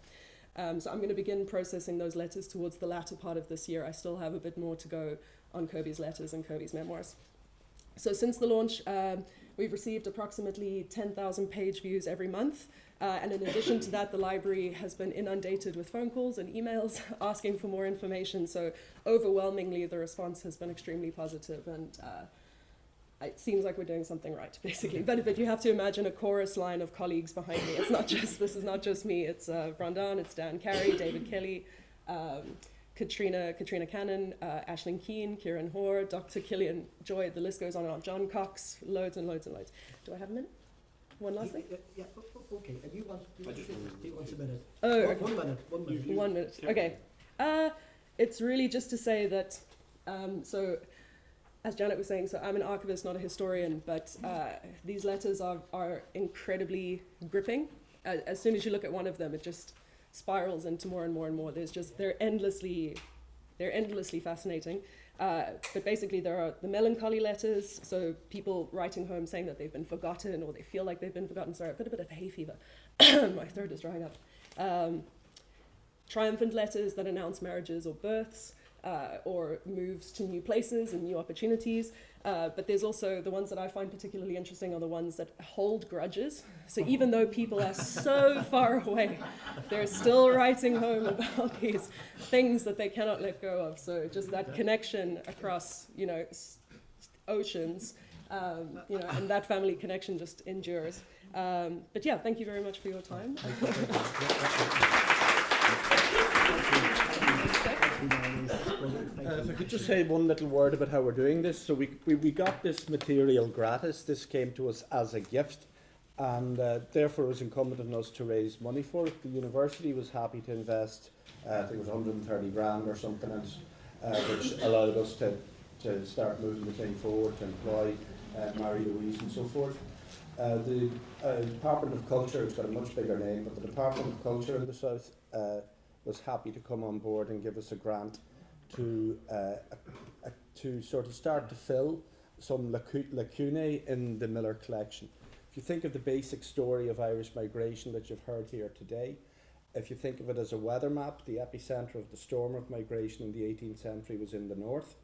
Speaker 6: So I'm going to begin processing those letters towards the latter part of this year. I still have a bit more to go on Kerby's letters and Kerby's memoirs. So since the launch, we've received approximately 10,000 page views every month. And in addition to that, the library has been inundated with phone calls and emails asking for more information. So overwhelmingly, the response has been extremely positive, and it seems like we're doing something right, basically. But you have to imagine a chorus line of colleagues behind me. This is not just me. It's Breandan, it's Dan Carey, David Kelly, Katrina Cannon, Aisling Keane, Kieran Hoare, Dr. Killian Joy. The list goes on and on. John Cox, loads and loads and loads. Do I have a minute? One last thing?
Speaker 2: Yeah, okay. And you want a minute?
Speaker 6: Oh, okay.
Speaker 2: 1 minute. 1 minute.
Speaker 6: 1 minute. Okay. It's really just to say that, so as Janet was saying, so I'm an archivist, not a historian, but these letters are incredibly gripping. As soon as you look at one of them, it just spirals into more and more and more. They're endlessly fascinating. But basically there are the melancholy letters, so people writing home saying that they've been forgotten or they feel like they've been forgotten. Sorry, I've got a bit of hay fever. My throat is drying up. Triumphant letters that announce marriages or births, or moves to new places and new opportunities. But there's also the ones that I find particularly interesting are the ones that hold grudges. So even though people are so far away, they're still writing home about these things that they cannot let go of. So just that connection across, oceans, and that family connection just endures. But yeah, thank you very much for your time.
Speaker 5: If I could just say one little word about how we're doing this. So we got this material gratis. This came to us as a gift, and therefore it was incumbent on us to raise money for it. The university was happy to invest, I think it was 130 grand or something else, which allowed us to start moving the thing forward, to employ Marie-Louise and so forth. The Department of Culture, it's got a much bigger name, but the Department of Culture in the South was happy to come on board and give us a grant to sort of start to fill some lacunae in the Miller collection. If you think of the basic story of Irish migration that you've heard here today, if you think of it as a weather map, the epicentre of the storm of migration in the 18th century was in the north.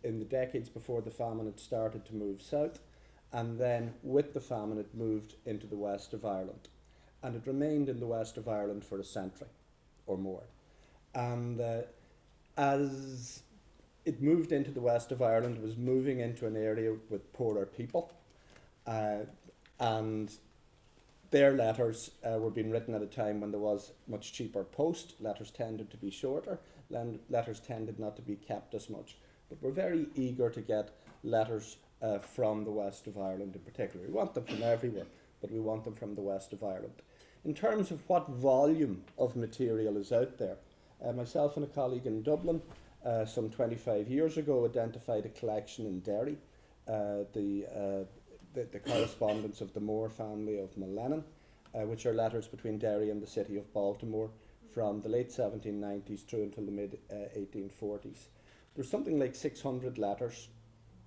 Speaker 5: In the decades before the famine, it started to move south, and then with the famine it moved into the west of Ireland, and it remained in the west of Ireland for a century or more. And as it moved into the west of Ireland, it was moving into an area with poorer people, and their letters were being written at a time when there was much cheaper post. Letters tended to be shorter. Letters tended not to be kept as much. But we're very eager to get letters from the west of Ireland in particular. We want them from everywhere, but we want them from the west of Ireland. In terms of what volume of material is out there, myself and a colleague in Dublin some 25 years ago identified a collection in Derry, the correspondence of the Moore family of Mullennan, which are letters between Derry and the city of Baltimore from the late 1790s through until the mid 1840s. There's something like 600 letters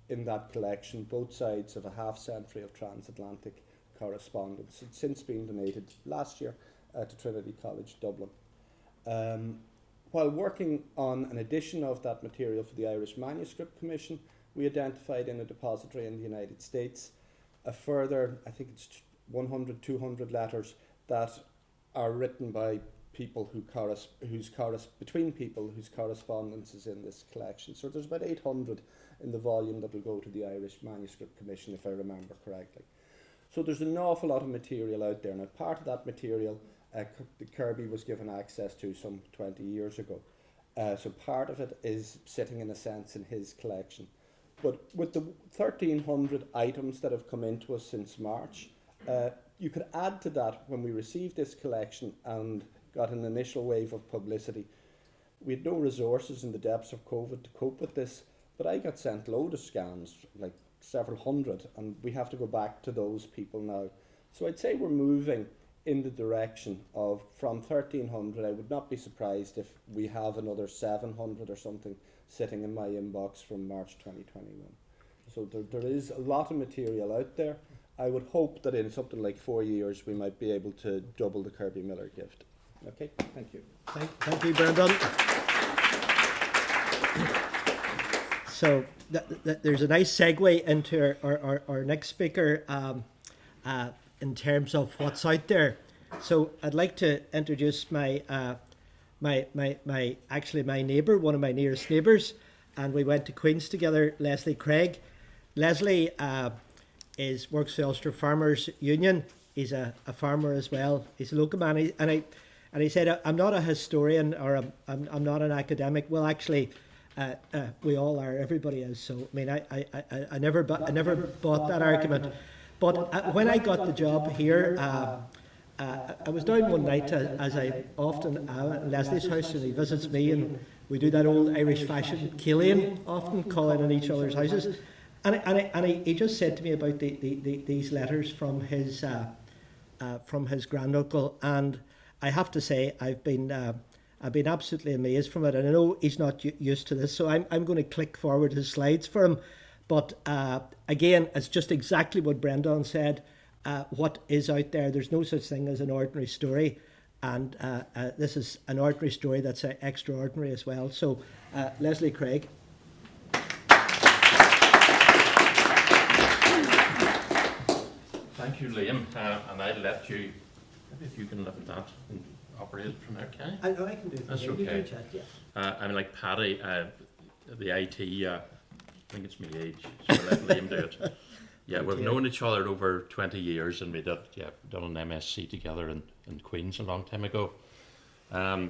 Speaker 5: in that collection, both sides of a half century of transatlantic correspondence. It's since been donated last year to Trinity College Dublin. While working on an edition of that material for the Irish Manuscript Commission, we identified in a depository in the United States a further, I think it's 100, 200 letters that are written by people between people whose correspondence is in this collection. So there's about 800 in the volume that will go to the Irish Manuscript Commission, if I remember correctly. So there's an awful lot of material out there. Now, part of that material Kerby was given access to some 20 years ago. So part of it is sitting in a sense in his collection. But with the 1,300 items that have come into us since March, you could add to that when we received this collection and got an initial wave of publicity. We had no resources in the depths of COVID to cope with this, but I got sent load of scans, like several hundred, and we have to go back to those people now. So I'd say we're moving in the direction of, from 1,300, I would not be surprised if we have another 700 or something sitting in my inbox from March 2021. So there is a lot of material out there. I would hope that in something like 4 years we might be able to double the Kerby Miller gift. Okay, thank you.
Speaker 2: Thank you, Breandan. So there's a nice segue into our next speaker in terms of what's out there. So I'd like to introduce my neighbour, one of my nearest neighbours, and we went to Queen's together, Leslie Craig. Leslie works for the Ulster Farmers Union. He's a farmer as well. He's a local man, and he said, "I'm not a historian or I'm not an academic." Well, actually, we all are. Everybody is. So I mean, I never bought that argument. But when I got the job here, I was down one night, as I often am, at Leslie's house, and he visits me, and we do that old Irish fashioned Killian, often calling on each other's houses. And he just said to me about these letters from his granduncle, and I have to say I've been absolutely amazed from it. And I know he's not used to this, so I'm going to click forward his slides for him. But again, it's just exactly what Breandan said. What is out there? There's no such thing as an ordinary story, and this is an ordinary story that's extraordinary as well. So, Leslie Craig.
Speaker 7: Thank you, Liam, and I'll let you, maybe if you can lift that and operate it from there, can
Speaker 2: I can do it.
Speaker 7: That's okay. I'm like Paddy, the IT, I think it's my age, so I'll let Liam do it. Yeah, we've known each other over 20 years, and we done an MSc together in Queen's a long time ago. I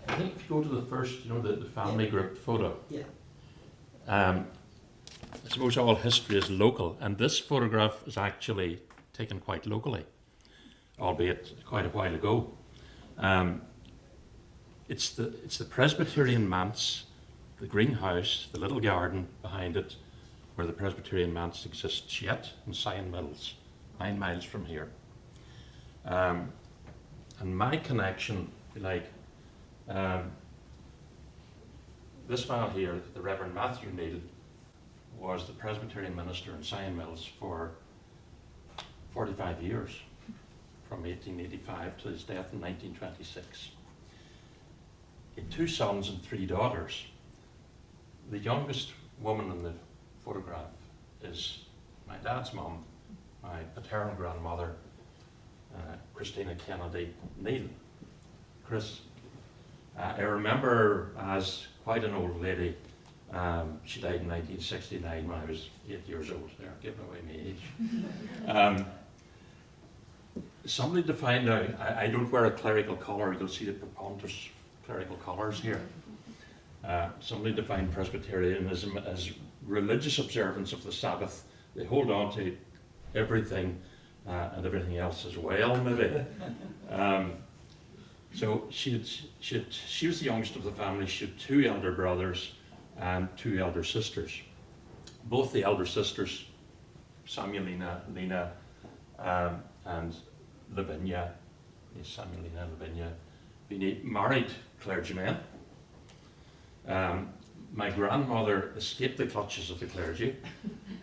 Speaker 7: think if you go to the first, the family group photo.
Speaker 2: Yeah.
Speaker 7: I suppose all history is local, and this photograph is actually taken quite locally, albeit quite a while ago. It's the Presbyterian manse, the greenhouse, the little garden behind it, where the Presbyterian manse exists yet, in Sion Mills, 9 miles from here. And my connection, if you like, this man here, the Reverend Matthew Neal, was the Presbyterian minister in Sion Mills for 45 years, from 1885 to his death in 1926. He had 2 sons and 3 daughters. The youngest woman in the photograph is my dad's mum, my paternal grandmother, Christina Kennedy Neal. Chris, I remember as quite an old lady. She died in 1969 when I was 8 years old. There, giving away my age. somebody defined, I don't wear a clerical collar, you'll see the preponderance clerical collars here. Somebody defined Presbyterianism as religious observance of the Sabbath. They hold on to everything and everything else as well, maybe. So she was the youngest of the family. She had 2 elder brothers and 2 elder sisters. Both the elder sisters, Samuelina, Lena, and Lavinia, Samuelina and Lavinia, being married clergymen. My grandmother escaped the clutches of the clergy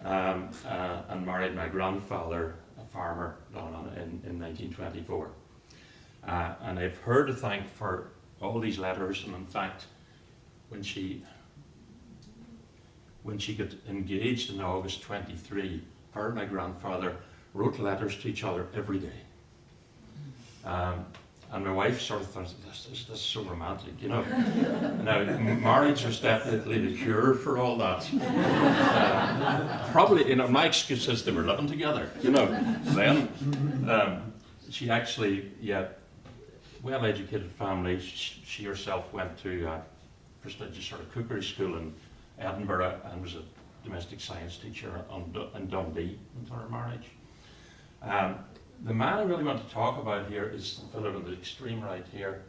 Speaker 7: and married my grandfather, a farmer, in 1924. And I've her to thank for all these letters, and in fact, when she got engaged in August 23, her and my grandfather wrote letters to each other every day. And my wife sort of thought, this is so romantic, you know. Now, marriage was definitely the cure for all that. Probably, you know, my excuse is they were living together, you know. Then, she actually, well-educated family. She herself went to a prestigious sort of cookery school in Edinburgh and was a domestic science teacher in Dundee until her marriage. The man I really want to talk about here is the fellow on the extreme right here,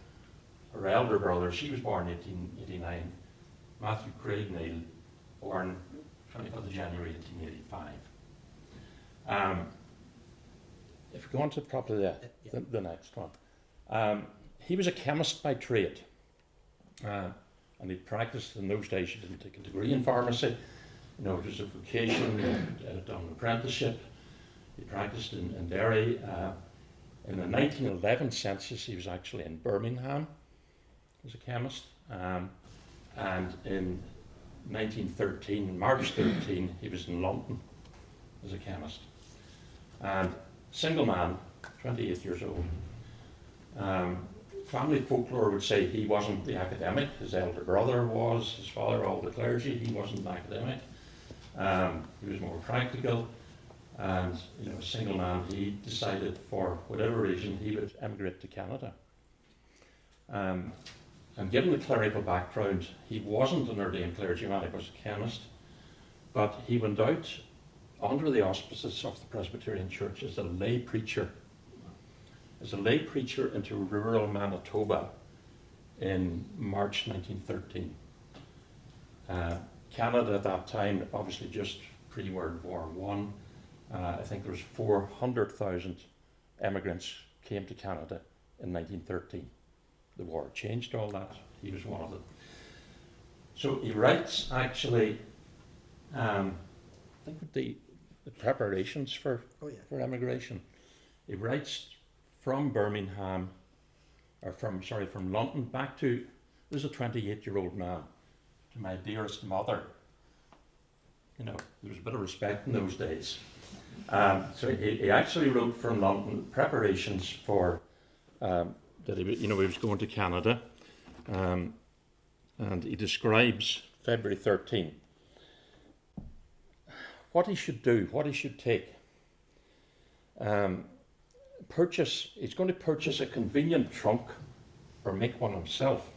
Speaker 7: her elder brother. She was born in 1889. Matthew Craig Neil, born 25th of January 1885. If we go on to probably the next one. He was a chemist by trade, and he practiced in those days. He didn't take a degree in pharmacy, you know, it was a vocation. He had done an apprenticeship. He practiced in Derry. In the 1911 census, he was actually in Birmingham as a chemist, and in 1913, March 13, he was in London as a chemist. And single man, 28 years old. Family folklore would say he wasn't the academic. His elder brother was, his father, all the clergy. He wasn't an academic. He was more practical. And, you know, a single man, he decided for whatever reason he would emigrate to Canada. And given the clerical background, he wasn't an ordained clergyman, he was a chemist, but he went out under the auspices of the Presbyterian Church as a lay preacher. As a lay preacher into rural Manitoba in March 1913. Canada at that time, obviously just pre-World War I think there was 400,000 emigrants came to Canada in 1913. The war changed all that. He was one of them. So he writes actually, I think the preparations for emigration. He writes from Birmingham, or from London back to, this is a 28-year-old man, to my dearest mother. You know, there was a bit of respect in those days. So he actually wrote from London preparations for that he was going to Canada, and he describes February 13 what he should do, what he should take. He's going to purchase a convenient trunk or make one himself.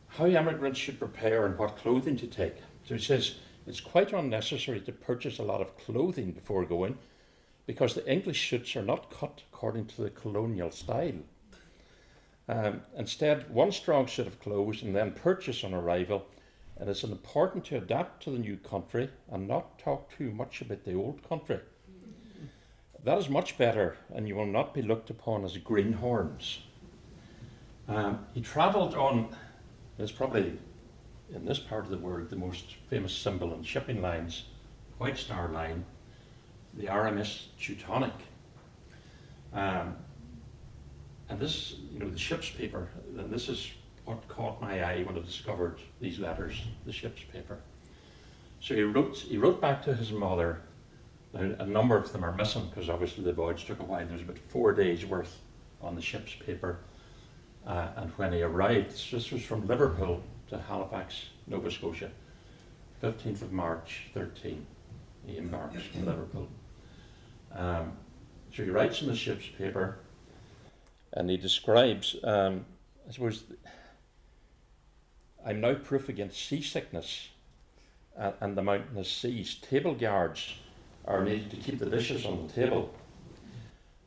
Speaker 7: How emigrants should prepare and what clothing to take. So he says it's quite unnecessary to purchase a lot of clothing before going, because the English suits are not cut according to the colonial style. Instead, one strong suit of clothes and then purchase on arrival, and it's important to adapt to the new country and not talk too much about the old country. That is much better, and you will not be looked upon as greenhorns. He travelled on, it's probably in this part of the world the most famous symbol in shipping lines, White Star Line, the RMS Teutonic. And this, you know, the ship's paper, and this is what caught my eye when I discovered these letters, the ship's paper. So he wrote back to his mother. Now, a number of them are missing because obviously the voyage took a while. There's about 4 days worth on the ship's paper. And when he arrived, this was from Liverpool to Halifax, Nova Scotia, 15th of March 13. He embarks from Liverpool. So he writes in the ship's paper, and he describes, I suppose, I'm now proof against seasickness and the mountainous seas. Table guards are needed to keep the dishes on the table.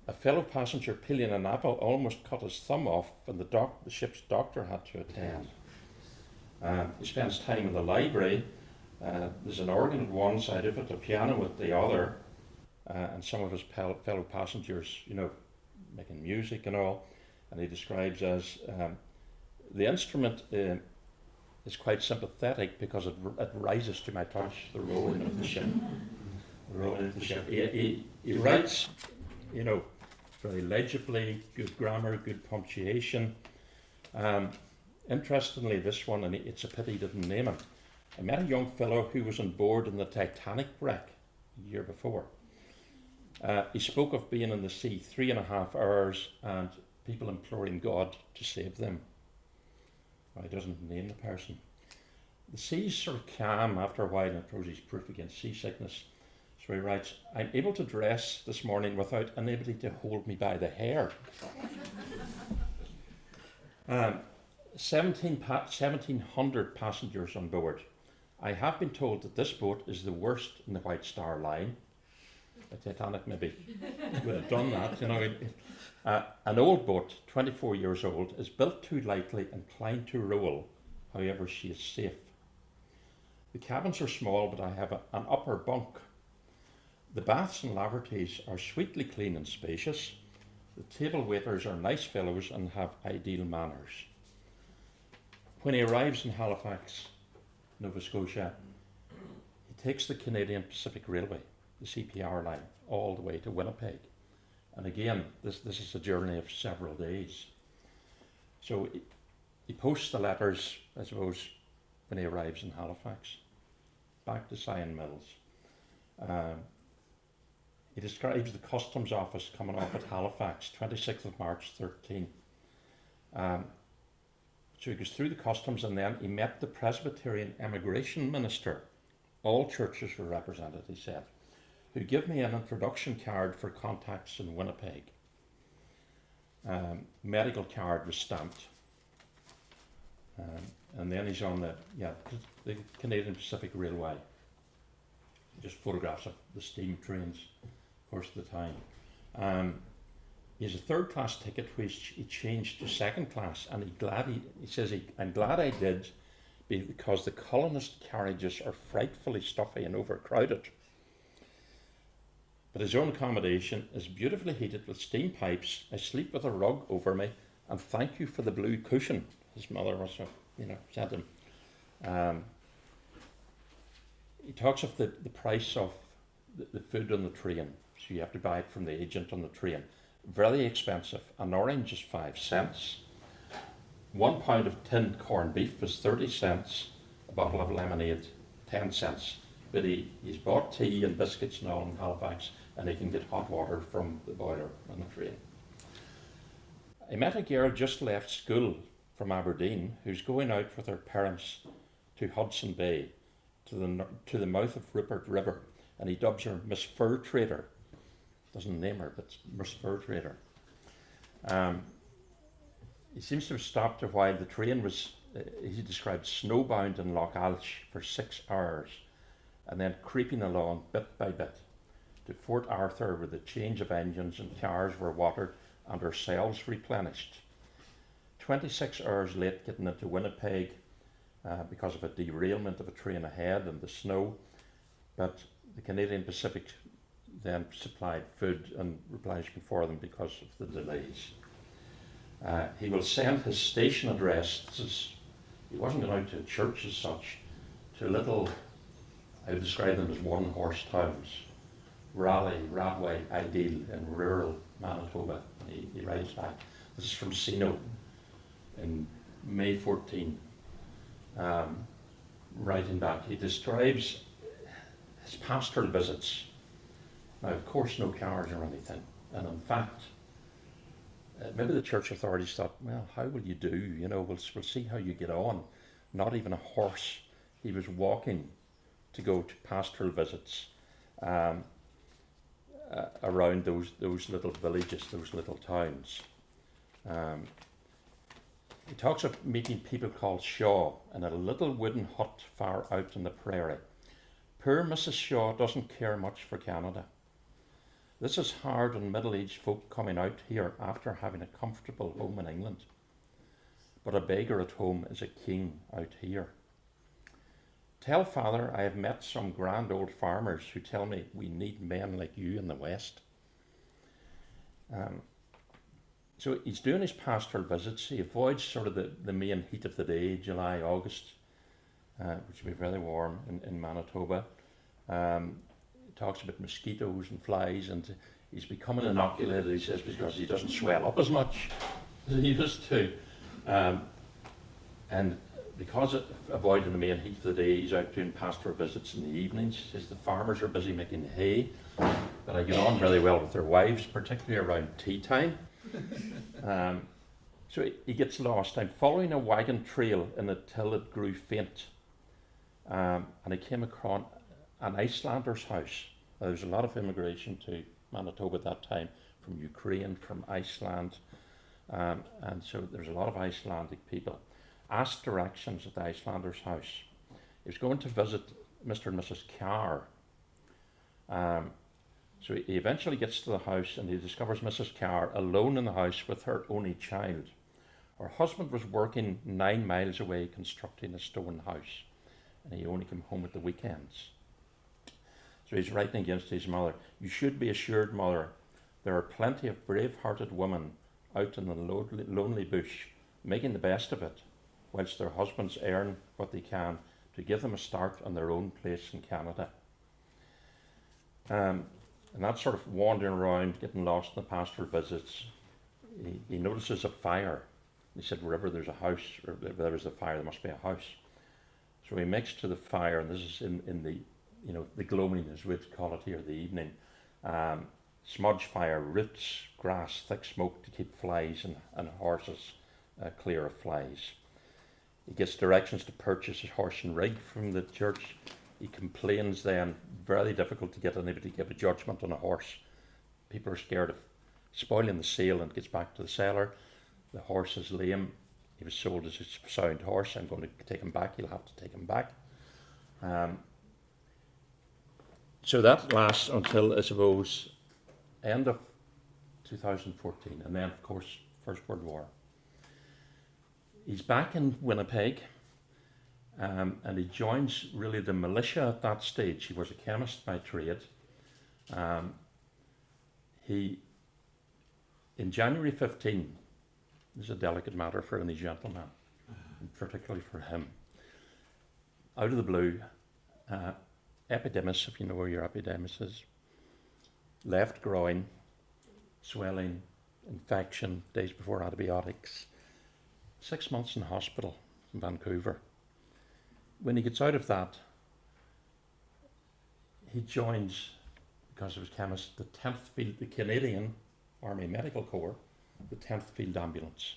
Speaker 7: A fellow passenger peeling an apple almost cut his thumb off, and the ship's doctor had to attend. He spends time in the library. There's an organ at one side of it, a piano at the other, and some of his fellow passengers, making music and all. And he describes as the instrument is quite sympathetic because it rises to my touch, the rolling of the ship. The rolling of the ship. He writes, very legibly, good grammar, good punctuation. Interestingly, this one, and it's a pity he didn't name him, I met a young fellow who was on board in the Titanic wreck the year before. He spoke of being in the sea 3.5 hours and people imploring God to save them. Well, he doesn't name the person. The sea's sort of calm after a while, and it proves he's proof against seasickness. So he writes, I'm able to dress this morning without anybody to hold me by the hair. 1,700 passengers on board. I have been told that this boat is the worst in the White Star Line. The Titanic maybe would have done that. An old boat, 24 years old, is built too lightly and inclined to roll. However, she is safe. The cabins are small, but I have an upper bunk. The baths and lavatories are sweetly clean and spacious. The table waiters are nice fellows and have ideal manners. When he arrives in Halifax, Nova Scotia, he takes the Canadian Pacific Railway, the CPR line, all the way to Winnipeg. And again, this is a journey of several days. So he posts the letters, I suppose, when he arrives in Halifax, back to Sion Mills. He describes the customs office coming off at Halifax, 26th of March 13. So he goes through the customs, and then he met the Presbyterian immigration minister. All churches were represented, he said, who gave me an introduction card for contacts in Winnipeg. Medical card was stamped. And then he's on the Canadian Pacific Railway. Just photographs of the steam trains, of course, at the time. He has a third class ticket which he changed to second class, and he says, I'm glad I did, because the colonist carriages are frightfully stuffy and overcrowded. But his own accommodation is beautifully heated with steam pipes. I sleep with a rug over me, and thank you for the blue cushion. His mother also, sent him. He talks of the price of the food on the train. So you have to buy it from the agent on the train. Very expensive. An orange is 5 cents. 1 pound of tinned corned beef is 30 cents. A bottle of lemonade, 10 cents. But he's bought tea and biscuits and all in Halifax, and he can get hot water from the boiler on the train. I met a girl just left school from Aberdeen who's going out with her parents to Hudson Bay, to the mouth of Rupert River, and he dubs her Miss Fur Trader. Doesn't name her, but Miss Fur Trader. He seems to have stopped a while. The train was, he described, snowbound in Loch Alsh for 6 hours, and then creeping along bit by bit to Fort Arthur, where the change of engines and cars were watered and ourselves replenished. 26 hours late getting into Winnipeg because of a derailment of a train ahead and the snow, but the Canadian Pacific then supplied food and replenishment for them because of the delays. He will send his station address. He wasn't going out to a church as such, to little, I would describe them as one-horse towns. Raleigh, Radway, Ideal in rural Manitoba. He writes back. This is from Sino in May 14. Writing back, he describes his pastoral visits. Now, of course, no cars or anything. And in fact, maybe the church authorities thought, well, how will you do? We'll see how you get on. Not even a horse. He was walking to go to pastoral visits. around those little villages, those little towns. He talks of meeting people called Shaw in a little wooden hut far out in the prairie. Poor Mrs. Shaw doesn't care much for Canada. This is hard on middle-aged folk coming out here after having a comfortable home in England. But a beggar at home is a king out here. Tell father I have met some grand old farmers who tell me we need men like you in the West. So he's doing his pastoral visits. He avoids sort of the main heat of the day, July, August, which will be very warm in Manitoba. He talks about mosquitoes and flies, and he's becoming inoculated, he says, because he doesn't swell up as much as he used to. And because of avoiding the main heat of the day, he's out doing pastoral visits in the evenings. He says the farmers are busy making hay, but I get on very well with their wives, particularly around tea time. So he gets lost. I'm following a wagon trail in it till it grew faint. And I came across an Icelander's house. There was a lot of immigration to Manitoba at that time, from Ukraine, from Iceland. And so there's a lot of Icelandic people. Asked directions at the Icelander's house. He was going to visit Mr. and Mrs. Carr. So he eventually gets to the house and he discovers Mrs. Carr alone in the house with her only child. Her husband was working 9 miles away constructing a stone house, and he only came home at the weekends. So he's writing against his mother. You should be assured, mother, there are plenty of brave-hearted women out in the lonely bush making the best of it, whilst their husbands earn what they can to give them a start on their own place in Canada. And that sort of wandering around, getting lost in the pastoral visits, he notices a fire. He said, wherever there's a house, or if there is a fire, there must be a house. So he makes to the fire, and this is in the, the gloaming, as we'd call it here, the evening. Smudge fire, roots, grass, thick smoke to keep flies and horses clear of flies. He gets directions to purchase a horse and rig from the church. He complains then, very difficult to get anybody to give a judgment on a horse. People are scared of spoiling the sale, and gets back to the seller. The horse is lame. He was sold as a sound horse. I'm going to take him back. He'll have to take him back. So that lasts until, I suppose, end of 2014. And then, of course, First World War. He's back in Winnipeg. And he joins really the militia at that stage. He was a chemist by trade. In January 15, this is a delicate matter for any gentleman, particularly for him. Out of the blue, epidemis, if you know where your epidemis is, left groin, swelling, infection, days before antibiotics, 6 months in hospital in Vancouver. When he gets out of that, he joins, because he was chemist, the 10th Field, the Canadian Army Medical Corps, the 10th Field Ambulance.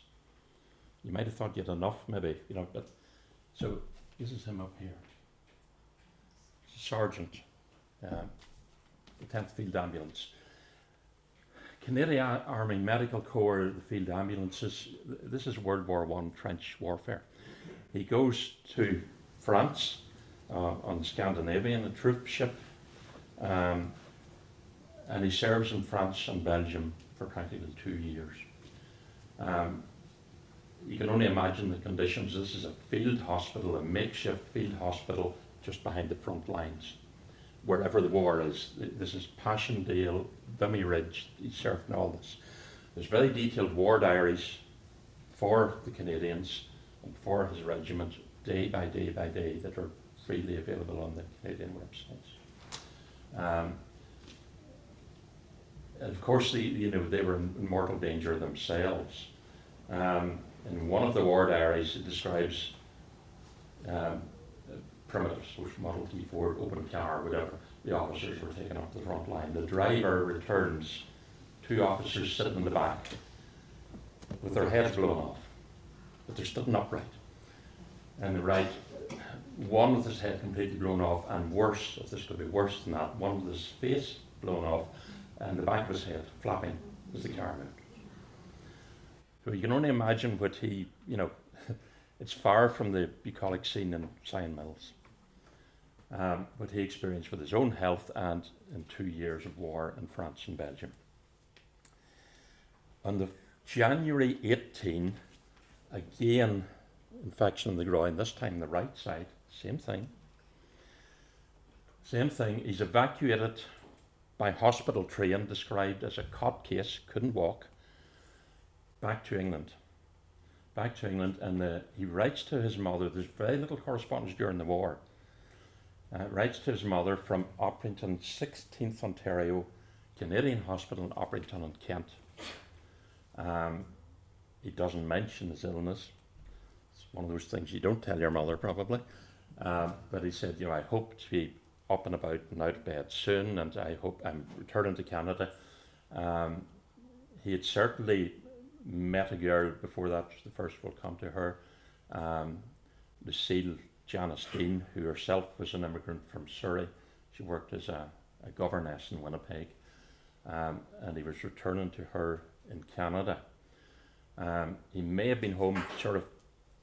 Speaker 7: You might have thought you had enough, maybe, but so this is him up here. Sergeant, the 10th Field Ambulance. Canadian Army Medical Corps, the Field Ambulances, this is World War I trench warfare. He goes to France on the Scandinavian, a troop ship, and he serves in France and Belgium for practically 2 years. You can only imagine the conditions. This is a field hospital, a makeshift field hospital just behind the front lines, wherever the war is. This is Passchendaele, Vimy Ridge, he served in all this. There's very detailed war diaries for the Canadians and for his regiment, day by day by day, that are freely available on the Canadian websites. And of course, they were in mortal danger themselves. In one of the war diaries, it describes primitives, which Model T Ford, open car, whatever. The officers were taken up the front line. The driver returns, 2 officers sitting in the back with their heads blown off, but they're stood upright. And the right, one with his head completely blown off, and worse, if this could be worse than that, one with his face blown off, and the back of his head flapping as the car moved. So you can only imagine what he, it's far from the bucolic scene in Sion Mills, what he experienced with his own health and in 2 years of war in France and Belgium. On the January 18, again, infection in the groin, this time the right side, same thing. He's evacuated by hospital train, described as a cot case, couldn't walk, back to England. And he writes to his mother. There's very little correspondence during the war. Writes to his mother from Oprington, 16th Ontario, Canadian Hospital in Oprington in Kent. He doesn't mention his illness. It's one of those things you don't tell your mother, probably. But he said, I hope to be up and about and out of bed soon, and I hope I'm returning to Canada. He had certainly met a girl before that, the first will come to her, Lucille Janice Dean, who herself was an immigrant from Surrey. She worked as a governess in Winnipeg, and he was returning to her in Canada. He may have been home sort of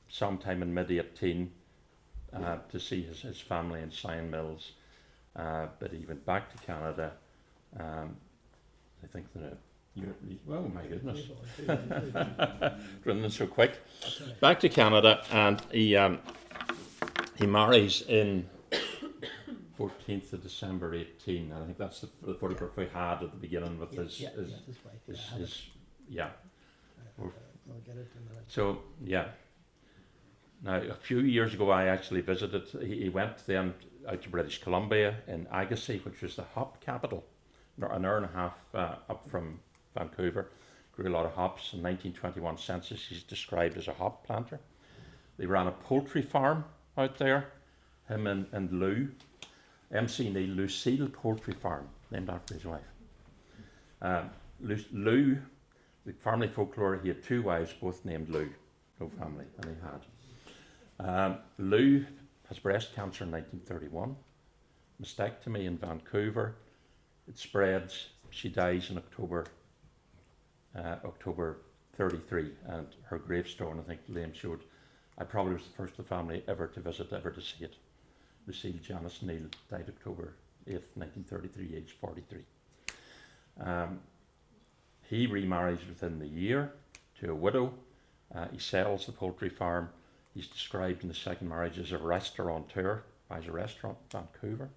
Speaker 7: sometime in mid-18 to see his family in Sion Mills, but he went back to Canada. I think that oh my goodness, running so quick. Back to Canada, and he marries in 14th of December 18, and I think that's the photograph we had at the beginning with his
Speaker 2: I'll get it in a minute.
Speaker 7: So yeah. Now a few years ago, I actually visited. He went then out to British Columbia in Agassiz, which was the hop capital, an hour and a half up from Vancouver. Grew a lot of hops. In 1921 census, he's described as a hop planter. They ran a poultry farm out there. Him and Lou, MC Neil, Lucille Poultry Farm, named after his wife. Lou, the family folklore, he had 2 wives, both named Lou, no family, and he had. Lou has breast cancer in 1931, mastectomy in Vancouver. It spreads. She dies in October 33, and her gravestone, I think Liam showed, I probably was the first of the family ever to visit, ever to see it. Lucille Janice Neal died October 8th, 1933, aged 43. He remarries within the year to a widow. He sells the poultry farm. He's described in the second marriage as a restaurateur, buys a restaurant in Vancouver.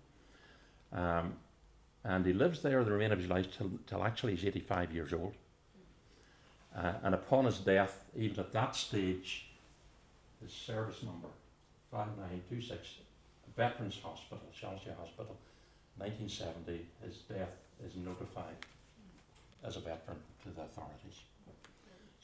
Speaker 7: And he lives there the remainder of his life till actually he's 85 years old. And upon his death, even at that stage, his service number, 5926, Veterans Hospital, Chelsea Hospital, 1970, his death is notified as a veteran to the authorities.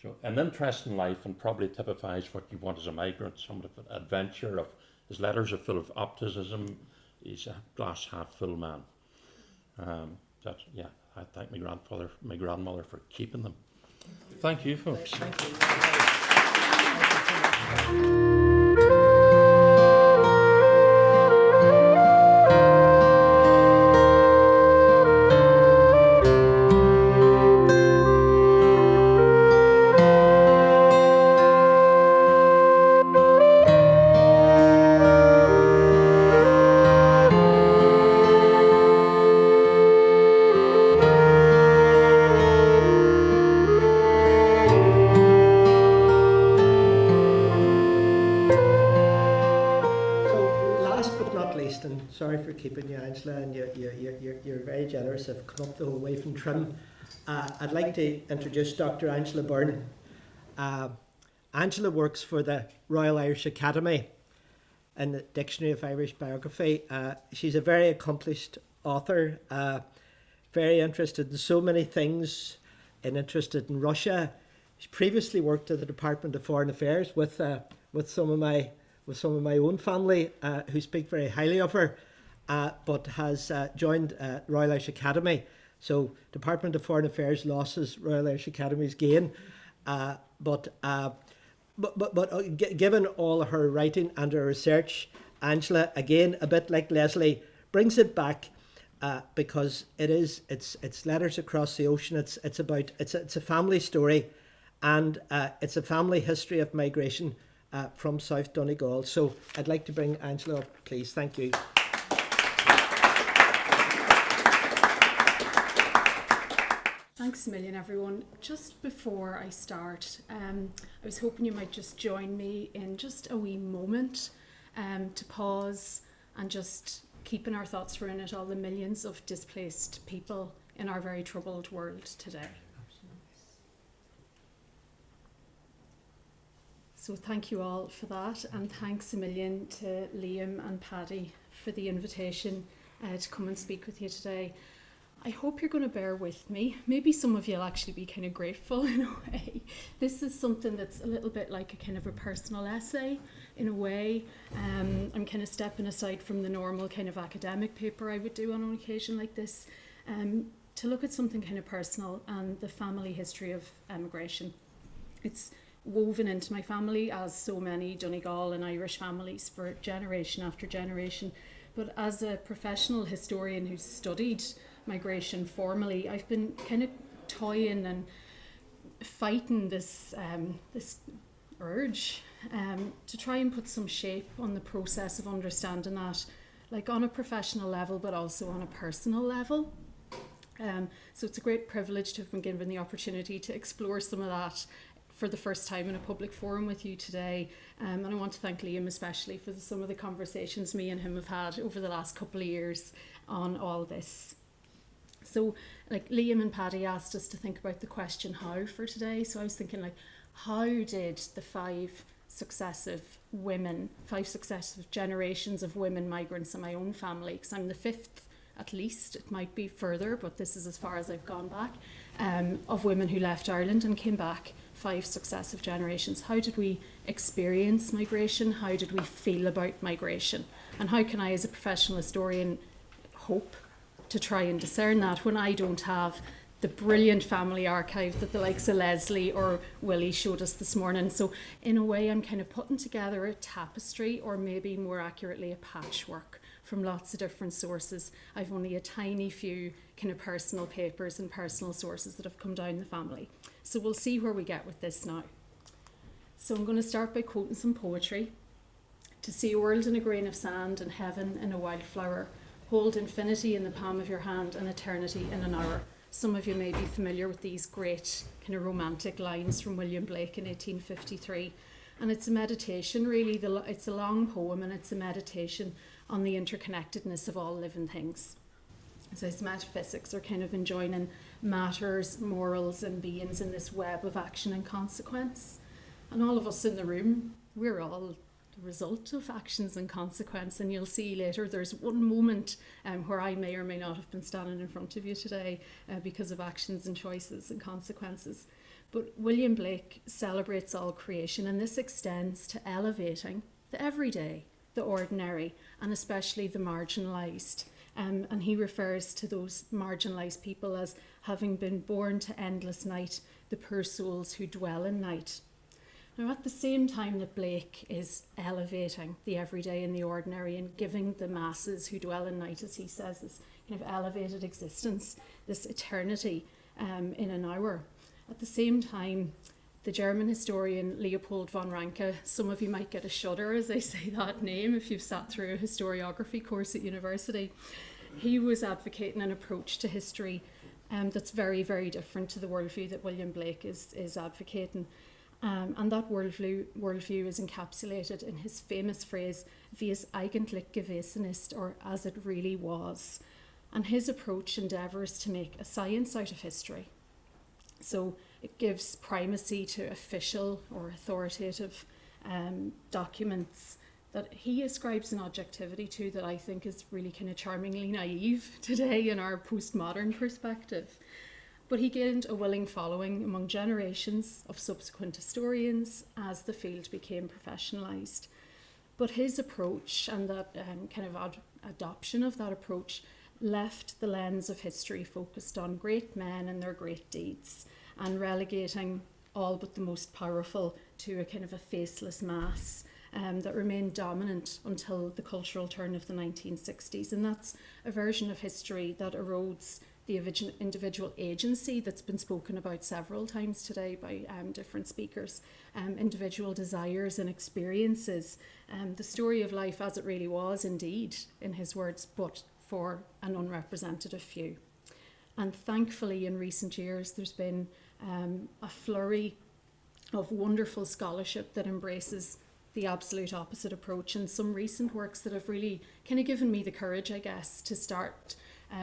Speaker 7: So an interesting life, and probably typifies what you want as a migrant, somewhat of an adventure. His letters are full of optimism. He's a glass half full man. I thank my grandmother for keeping them. Thank you, folks.
Speaker 2: Thank you. Sorry for keeping you, Angela, and you're very generous. I've come up the whole way from Trim. I'd like to introduce Dr. Angela Byrne. Angela works for the Royal Irish Academy in the Dictionary of Irish Biography. She's a very accomplished author, very interested in so many things, and interested in Russia. She previously worked at the Department of Foreign Affairs with some of my own family who speak very highly of her, but has joined Royal Irish Academy. So Department of Foreign Affairs losses, Royal Irish Academy's gain. But given all her writing and her research, Angela, again, a bit like Leslie, brings it back because it's letters across the ocean. It's a family story, and it's a family history of migration from South Donegal. So I'd like to bring Angela up, please. Thank you.
Speaker 8: Thanks a million, everyone. Just before I start, I was hoping you might just join me in just a wee moment to pause and just keep in our thoughts for a minute all the millions of displaced people in our very troubled world today. So thank you all for that, and thanks a million to Liam and Paddy for the invitation to come and speak with you today. I hope you're going to bear with me. Maybe some of you will actually be kind of grateful in a way. This is something that's a little bit like a kind of a personal essay in a way. I'm kind of stepping aside from the normal kind of academic paper I would do on an occasion like this to look at something kind of personal and the family history of emigration. It's woven into my family, as so many Donegal and Irish families, for generation after generation. But as a professional historian who's studied migration formally, I've been kind of toying and fighting this urge to try and put some shape on the process of understanding that, like on a professional level, but also on a personal level. So it's a great privilege to have been given the opportunity to explore some of that for the first time in a public forum with you today. And I want to thank Liam especially for some of the conversations me and him have had over the last couple of years on all this. So like Liam and Paddy asked us to think about the question how for today. So I was thinking, like, how did the five successive generations of women migrants in my own family, because I'm the fifth at least, it might be further, but this is as far as I've gone back, of women who left Ireland and came back, 5 successive generations. How did we experience migration? How did we feel about migration? And how can I, as a professional historian, hope to try and discern that when I don't have the brilliant family archive that the likes of Leslie or Willie showed us this morning? So in a way, I'm kind of putting together a tapestry, or maybe more accurately a patchwork, from lots of different sources. I've only a tiny few kind of personal papers and personal sources that have come down the family. So we'll see where we get with this now. So I'm going to start by quoting some poetry. To see a world in a grain of sand and heaven in a wildflower, hold infinity in the palm of your hand and eternity in an hour. Some of you may be familiar with these great kind of romantic lines from William Blake in 1853. And it's a meditation, really. It's a long poem, and it's a meditation on the interconnectedness of all living things. So his metaphysics are kind of enjoining matters, morals, and beings in this web of action and consequence. And all of us in the room, we're all the result of actions and consequence. And you'll see later there's one moment where I may or may not have been standing in front of you today because of actions and choices and consequences. But William Blake celebrates all creation, and this extends to elevating the everyday, the ordinary, and especially the marginalised. And he refers to those marginalised people as having been born to endless night, the poor souls who dwell in night. Now, at the same time that Blake is elevating the everyday and the ordinary and giving the masses who dwell in night, as he says, this kind of elevated existence, this eternity in an hour, at the same time, the German historian Leopold von Ranke, some of you might get a shudder as I say that name if you've sat through a historiography course at university. He was advocating an approach to history that's very, very different to the worldview that William Blake is advocating. And that worldview is encapsulated in his famous phrase, wie es eigentlich gewesen ist, or as it really was. And his approach endeavours to make a science out of history. So it gives primacy to official or authoritative documents that he ascribes an objectivity to that I think is really kind of charmingly naive today in our postmodern perspective. But he gained a willing following among generations of subsequent historians as the field became professionalised. But his approach and that kind of adoption of that approach left the lens of history focused on great men and their great deeds, and relegating all but the most powerful to a kind of a faceless mass that remained dominant until the cultural turn of the 1960s. And that's a version of history that erodes the individual agency that's been spoken about several times today by different speakers, individual desires and experiences, the story of life as it really was indeed, in his words, but for an unrepresentative few. And thankfully in recent years there's been a flurry of wonderful scholarship that embraces the absolute opposite approach, and some recent works that have really kind of given me the courage, I guess, to start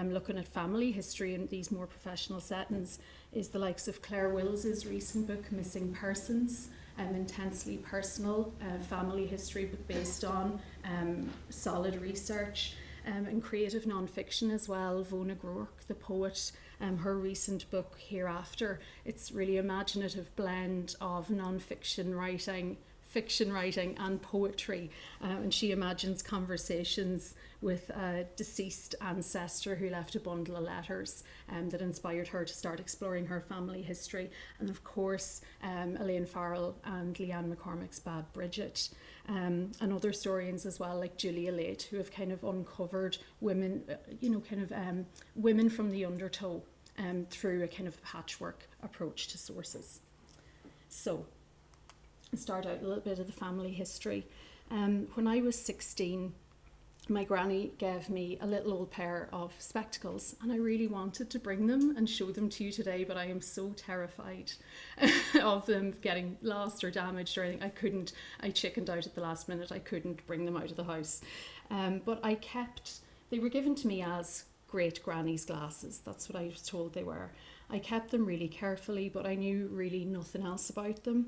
Speaker 8: looking at family history in these more professional settings is the likes of Claire Wills's recent book, Missing Persons, intensely personal family history but based on solid research, and creative non-fiction as well. Vona Groark, the poet, her recent book, Hereafter, it's really imaginative blend of non-fiction writing, fiction writing and poetry, and she imagines conversations with a deceased ancestor who left a bundle of letters that inspired her to start exploring her family history. And of course Elaine Farrell and Leanne McCormick's Bad Bridget, and other historians as well like Julia Late, who have kind of uncovered women, women from the undertow through a kind of patchwork approach to sources. So start out a little bit of the family history. When I was 16, my granny gave me a little old pair of spectacles, and I really wanted to bring them and show them to you today, but I am so terrified of them getting lost or damaged or anything. I chickened out at the last minute. I couldn't bring them out of the house. But they were given to me as great granny's glasses. That's what I was told they were. I kept them really carefully, but I knew really nothing else about them.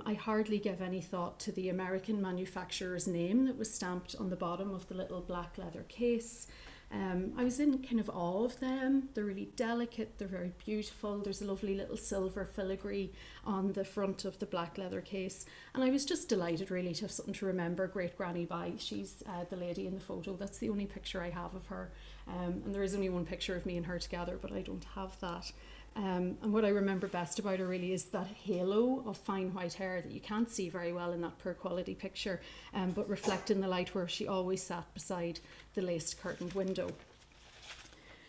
Speaker 8: I hardly gave any thought to the American manufacturer's name that was stamped on the bottom of the little black leather case. I was in kind of awe of them. They're really delicate, they're very beautiful. There's a lovely little silver filigree on the front of the black leather case. And I was just delighted really to have something to remember Great Granny by. She's the lady in the photo. That's the only picture I have of her. And there is only one picture of me and her together, but I don't have that. And what I remember best about her really is that halo of fine white hair that you can't see very well in that poor quality picture, but reflecting the light where she always sat beside the laced curtained window.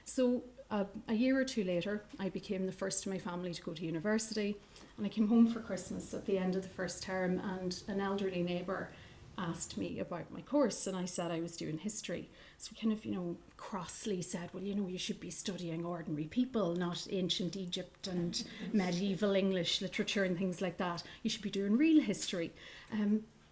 Speaker 8: So a year or two later, I became the first in my family to go to university, and I came home for Christmas at the end of the first term, and an elderly neighbour asked me about my course, and I said I was doing history. So he kind of, crossly said, well, you should be studying ordinary people, not ancient Egypt and medieval English literature and things like that. You should be doing real history.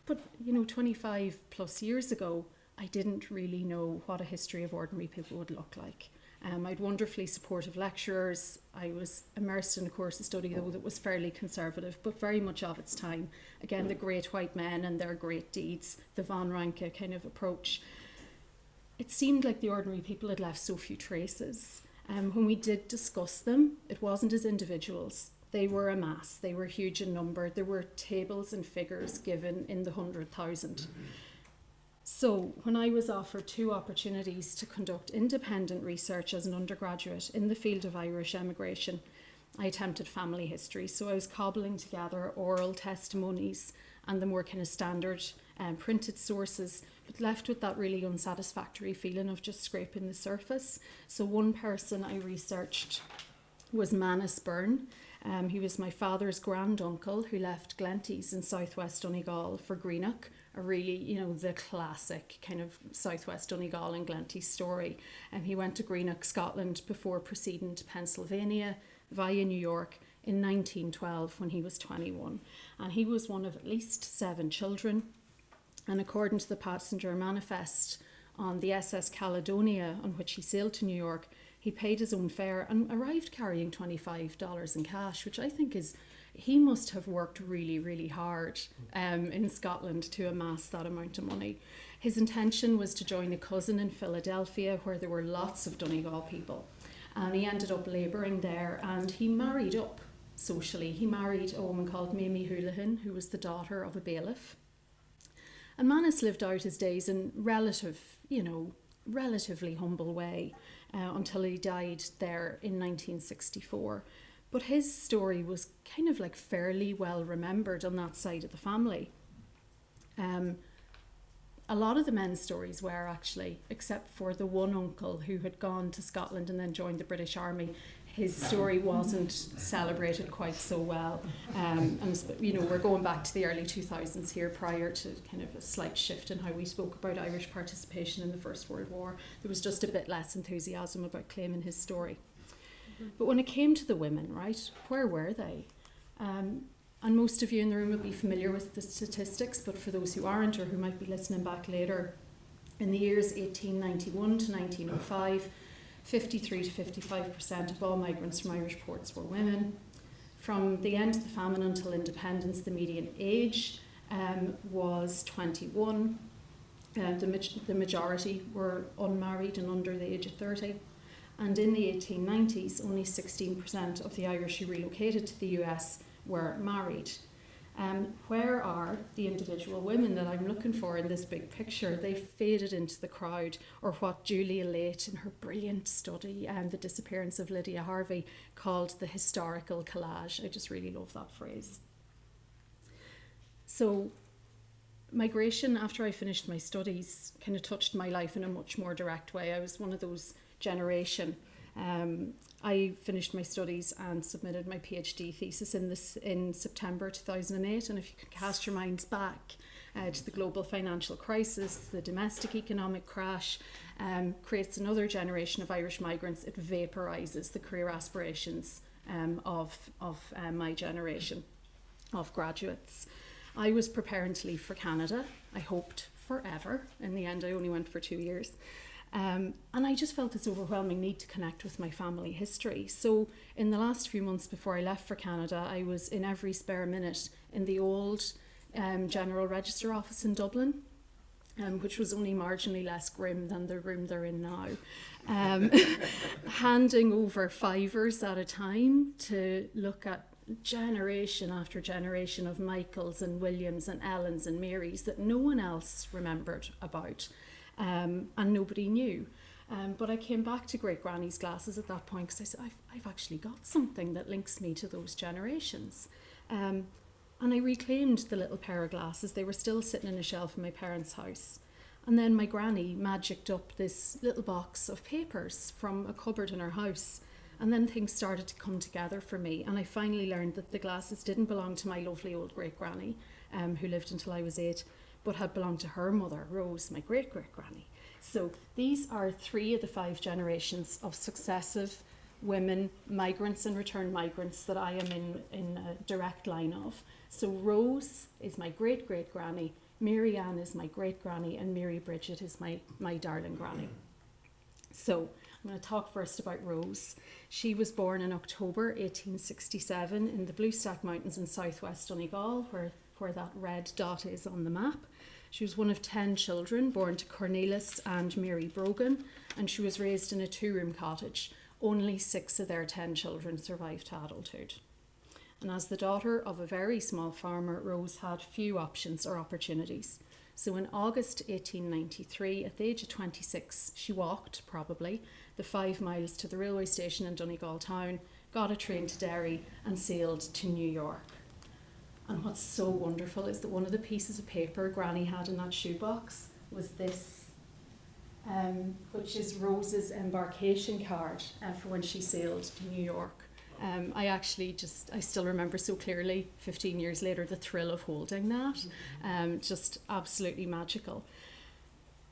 Speaker 8: But 25 plus years ago, I didn't really know what a history of ordinary people would look like. I had wonderfully supportive lecturers. I was immersed in a course of study, though, that was fairly conservative, but very much of its time. Again, the great white men and their great deeds, the Von Ranke kind of approach. It seemed like the ordinary people had left so few traces. When we did discuss them, it wasn't as individuals. They were a mass. They were huge in number. There were tables and figures given in the 100,000. So when I was offered two opportunities to conduct independent research as an undergraduate in the field of Irish emigration, I attempted family history. So I was cobbling together oral testimonies and the more kind of standard printed sources, but left with that really unsatisfactory feeling of just scraping the surface. So one person I researched was Manus Byrne. He was my father's granduncle who left Glenties in southwest Donegal for Greenock, a really, the classic kind of southwest Donegal and Glenties story. He went to Greenock, Scotland before proceeding to Pennsylvania via New York in 1912 when he was 21. And he was one of at least 7 children. And according to the passenger manifest on the SS Caledonia, on which he sailed to New York, he paid his own fare and arrived carrying $25 in cash, which I think he must have worked really, really hard in Scotland to amass that amount of money. His intention was to join a cousin in Philadelphia where there were lots of Donegal people. And he ended up labouring there, and he married up socially. He married a woman called Mamie Houlihan, who was the daughter of a bailiff. And Manus lived out his days in relatively humble way until he died there in 1964. But his story was kind of like fairly well remembered on that side of the family. A lot of the men's stories were actually, except for the one uncle who had gone to Scotland and then joined the British Army, his story wasn't celebrated quite so well. And you know, we're going back to the early 2000s here, prior to kind of a slight shift in how we spoke about Irish participation in the First World War. There was just a bit less enthusiasm about claiming his story. But when it came to the women, right, where were they? And most of you in the room will be familiar with the statistics, but for those who aren't, or who might be listening back later, in the years 1891 to 1905, 53 to 55% of all migrants from Irish ports were women. From the end of the famine until independence, the median age was 21. The majority were unmarried and under the age of 30. And in the 1890s, only 16% of the Irish who relocated to the US were married. Where are the individual women that I'm looking for in this big picture? They faded into the crowd, or what Julia Late in her brilliant study, The Disappearance of Lydia Harvey, called the historical collage. I just really love that phrase. So migration, after I finished my studies, kind of touched my life in a much more direct way. I was one of those generation. I finished my studies and submitted my PhD thesis in September 2008, and if you can cast your minds back to the global financial crisis, the domestic economic crash, creates another generation of Irish migrants. It vaporises the career aspirations of my generation of graduates. I was preparing to leave for Canada. I hoped forever. In the end, I only went for 2 years. And I just felt this overwhelming need to connect with my family history. So in the last few months before I left for Canada, I was in every spare minute in the old General Register office in Dublin, which was only marginally less grim than the room they're in now, handing over fivers at a time to look at generation after generation of Michaels and Williams and Ellens and Marys that no one else remembered about. And nobody knew. But I came back to Great Granny's glasses at that point because I said, I've actually got something that links me to those generations. And I reclaimed the little pair of glasses. They were still sitting in a shelf in my parents' house. And then my granny magicked up this little box of papers from a cupboard in her house. And then things started to come together for me. And I finally learned that the glasses didn't belong to my lovely old great granny, who lived until I was 8, but had belonged to her mother, Rose, my great-great-granny. So these are 3 of the 5 generations of successive women, migrants and returned migrants that I am in a direct line of. So Rose is my great-great-granny, Mary Ann is my great-granny, and Mary Bridget is my darling granny. So I'm going to talk first about Rose. She was born in October 1867 in the Blue Stack Mountains in southwest Donegal, where that red dot is on the map. She was one of 10 children born to Cornelis and Mary Brogan, and she was raised in a 2-room cottage. Only 6 of their 10 children survived to adulthood. And as the daughter of a very small farmer, Rose had few options or opportunities. So in August 1893, at the age of 26, she walked, probably, the 5 miles to the railway station in Donegal town, got a train to Derry and sailed to New York. And what's so wonderful is that one of the pieces of paper Granny had in that shoebox was this, which is Rose's embarkation card for when she sailed to New York. I still remember so clearly, 15 years later, the thrill of holding that. Just absolutely magical.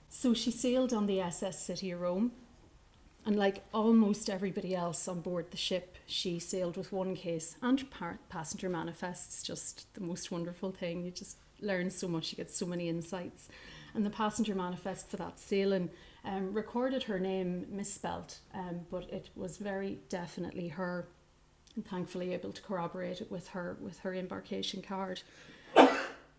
Speaker 8: So she sailed on the SS City of Rome. And like almost everybody else on board the ship, she sailed with one case and passenger manifests, just the most wonderful thing. You just learn so much, you get so many insights. And the passenger manifest for that sailing recorded her name misspelt, but it was very definitely her, and thankfully able to corroborate it with her embarkation card.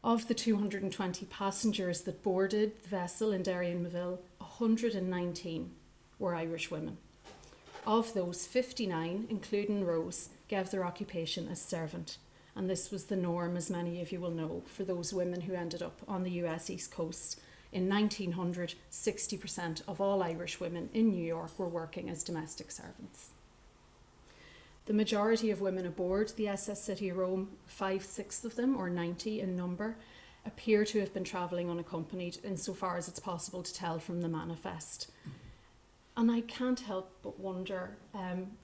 Speaker 8: Of the 220 passengers that boarded the vessel in Derry and Moville, 119 were Irish women. Of those, 59, including Rose, gave their occupation as servant. And this was the norm, as many of you will know, for those women who ended up on the US East Coast. In 1900, 60% of all Irish women in New York were working as domestic servants. The majority of women aboard the SS City of Rome, 5/6 of them, or 90 in number, appear to have been travelling unaccompanied insofar as it's possible to tell from the manifest. And I can't help but wonder,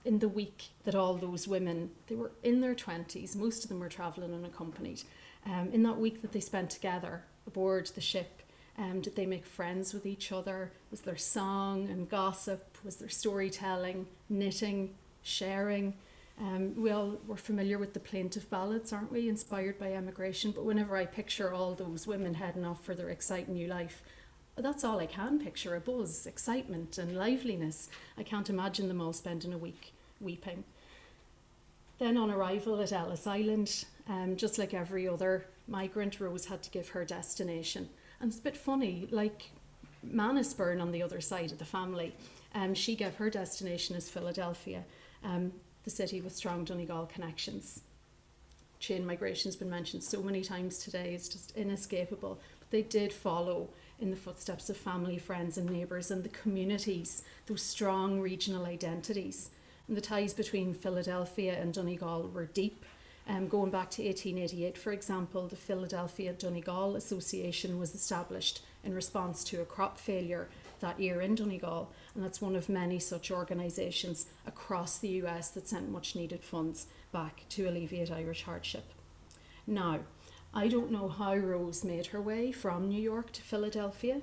Speaker 8: in the week that all those women, they were in their 20s, most of them were travelling unaccompanied, in that week that they spent together aboard the ship, did they make friends with each other? Was there song and gossip? Was there storytelling, knitting, sharing? We all were familiar with the plaintive ballads, aren't we, inspired by emigration? But whenever I picture all those women heading off for their exciting new life, that's all I can picture, a buzz, excitement and liveliness. I can't imagine them all spending a week weeping. Then on arrival at Ellis Island, just like every other migrant, Rose had to give her destination. And it's a bit funny, like Byrne on the other side of the family, she gave her destination as Philadelphia, the city with strong Donegal connections. Chain migration's been mentioned so many times today, it's just inescapable. But they did follow in the footsteps of family, friends and neighbours and the communities, those strong regional identities. And the ties between Philadelphia and Donegal were deep. Going back to 1888, for example, the Philadelphia-Donegal Association was established in response to a crop failure that year in Donegal, and that's one of many such organisations across the US that sent much needed funds back to alleviate Irish hardship. Now, I don't know how Rose made her way from New York to Philadelphia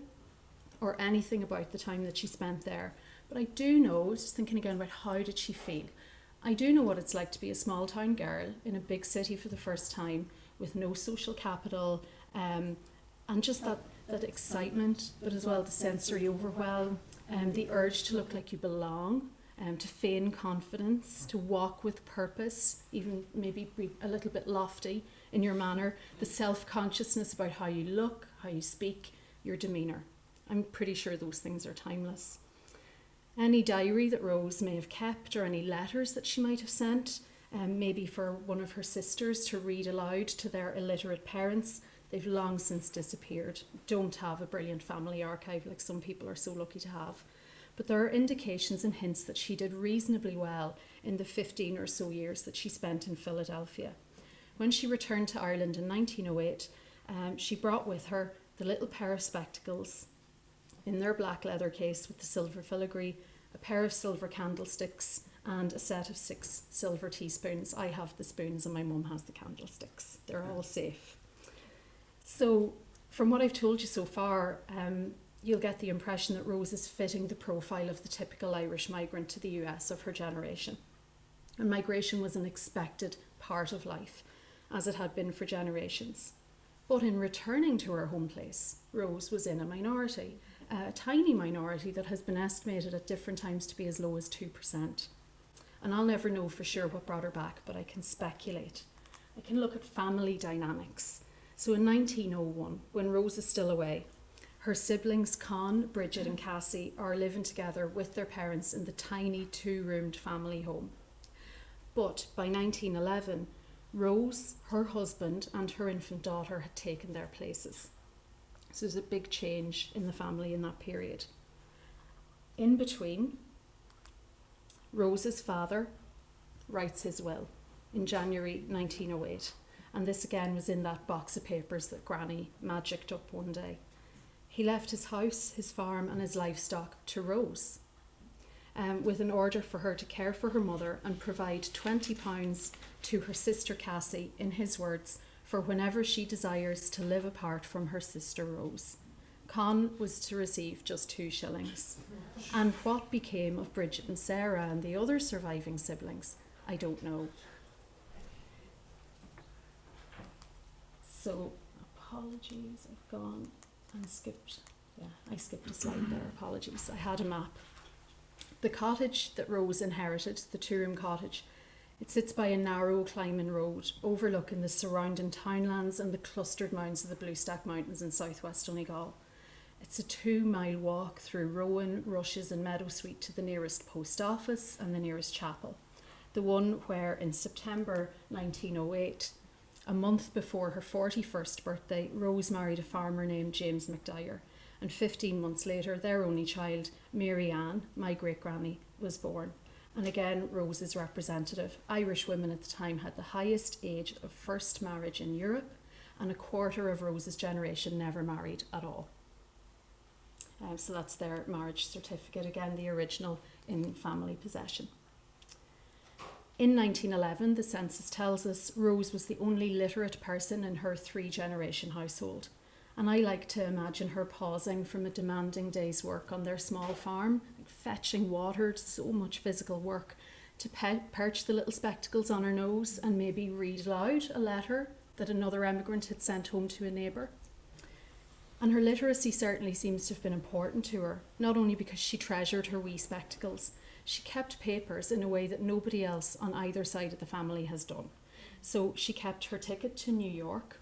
Speaker 8: or anything about the time that she spent there, but I do know, just thinking again about how did she feel, I do know what it's like to be a small town girl in a big city for the first time with no social capital, and just that excitement, but as well the sensory overwhelm, the urge to look like you belong, to feign confidence, to walk with purpose, even maybe be a little bit lofty in your manner, the self-consciousness about how you look, how you speak, your demeanour. I'm pretty sure those things are timeless. Any diary that Rose may have kept or any letters that she might have sent, maybe for one of her sisters to read aloud to their illiterate parents, they've long since disappeared. Don't have a brilliant family archive like some people are so lucky to have. But there are indications and hints that she did reasonably well in the 15 or so years that she spent in Philadelphia. When she returned to Ireland in 1908, she brought with her the little pair of spectacles in their black leather case with the silver filigree, a pair of silver candlesticks and a set of 6 silver teaspoons. I have the spoons and my mum has the candlesticks. They're all safe. So from what I've told you so far, you'll get the impression that Rose is fitting the profile of the typical Irish migrant to the US of her generation. And migration was an expected part of life, as it had been for generations. But in returning to her home place, Rose was in a minority, a tiny minority that has been estimated at different times to be as low as 2%. And I'll never know for sure what brought her back, but I can speculate. I can look at family dynamics. So in 1901, when Rose is still away, her siblings Con, Bridget and Cassie are living together with their parents in the tiny 2-roomed family home. But by 1911, Rose, her husband and her infant daughter had taken their places. So there's a big change in the family in that period. In between, Rose's father writes his will in January 1908. And this again was in that box of papers that Granny magicked up one day. He left his house, his farm and his livestock to Rose, with an order for her to care for her mother and provide £20 to her sister Cassie, in his words, for whenever she desires to live apart from her sister Rose. Con was to receive just 2 shillings. And what became of Bridget and Sarah and the other surviving siblings, I don't know. So, apologies, I've gone and skipped. Yeah, I skipped a slide there, apologies. I had a map. The cottage that Rose inherited, the 2-room cottage, it sits by a narrow climbing road overlooking the surrounding townlands and the clustered mounds of the Bluestack Mountains in southwest Donegal. It's a 2-mile walk through rowan, rushes and meadowsweet to the nearest post office and the nearest chapel. The one where in September 1908, a month before her 41st birthday, Rose married a farmer named James McDyer, and 15 months later their only child, Marie-Louise, my great-granny, was born. And again, Rose is representative. Irish women at the time had the highest age of first marriage in Europe, and a quarter of Rose's generation never married at all. So that's their marriage certificate, again the original in family possession. In 1911, the census tells us Rose was the only literate person in her 3-generation household. And I like to imagine her pausing from a demanding day's work on their small farm, fetching water, so much physical work, to perch the little spectacles on her nose and maybe read aloud a letter that another emigrant had sent home to a neighbour. And her literacy certainly seems to have been important to her, not only because she treasured her wee spectacles, she kept papers in a way that nobody else on either side of the family has done. So she kept her ticket to New York.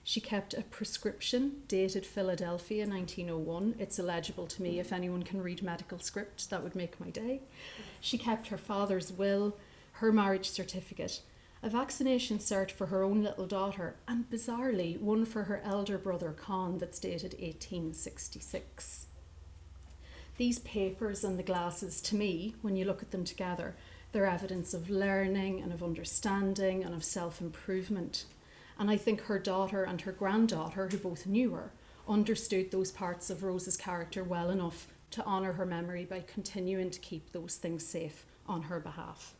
Speaker 8: She kept a prescription dated Philadelphia 1901. It's illegible to me. If anyone can read medical script, that would make my day. She kept her father's will, her marriage certificate, a vaccination cert for her own little daughter, and bizarrely, one for her elder brother Con that's dated 1866. These papers and the glasses, to me, when you look at them together, they're evidence of learning and of understanding and of self-improvement. And I think her daughter and her granddaughter, who both knew her, understood those parts of Rose's character well enough to honour her memory by continuing to keep those things safe on her behalf.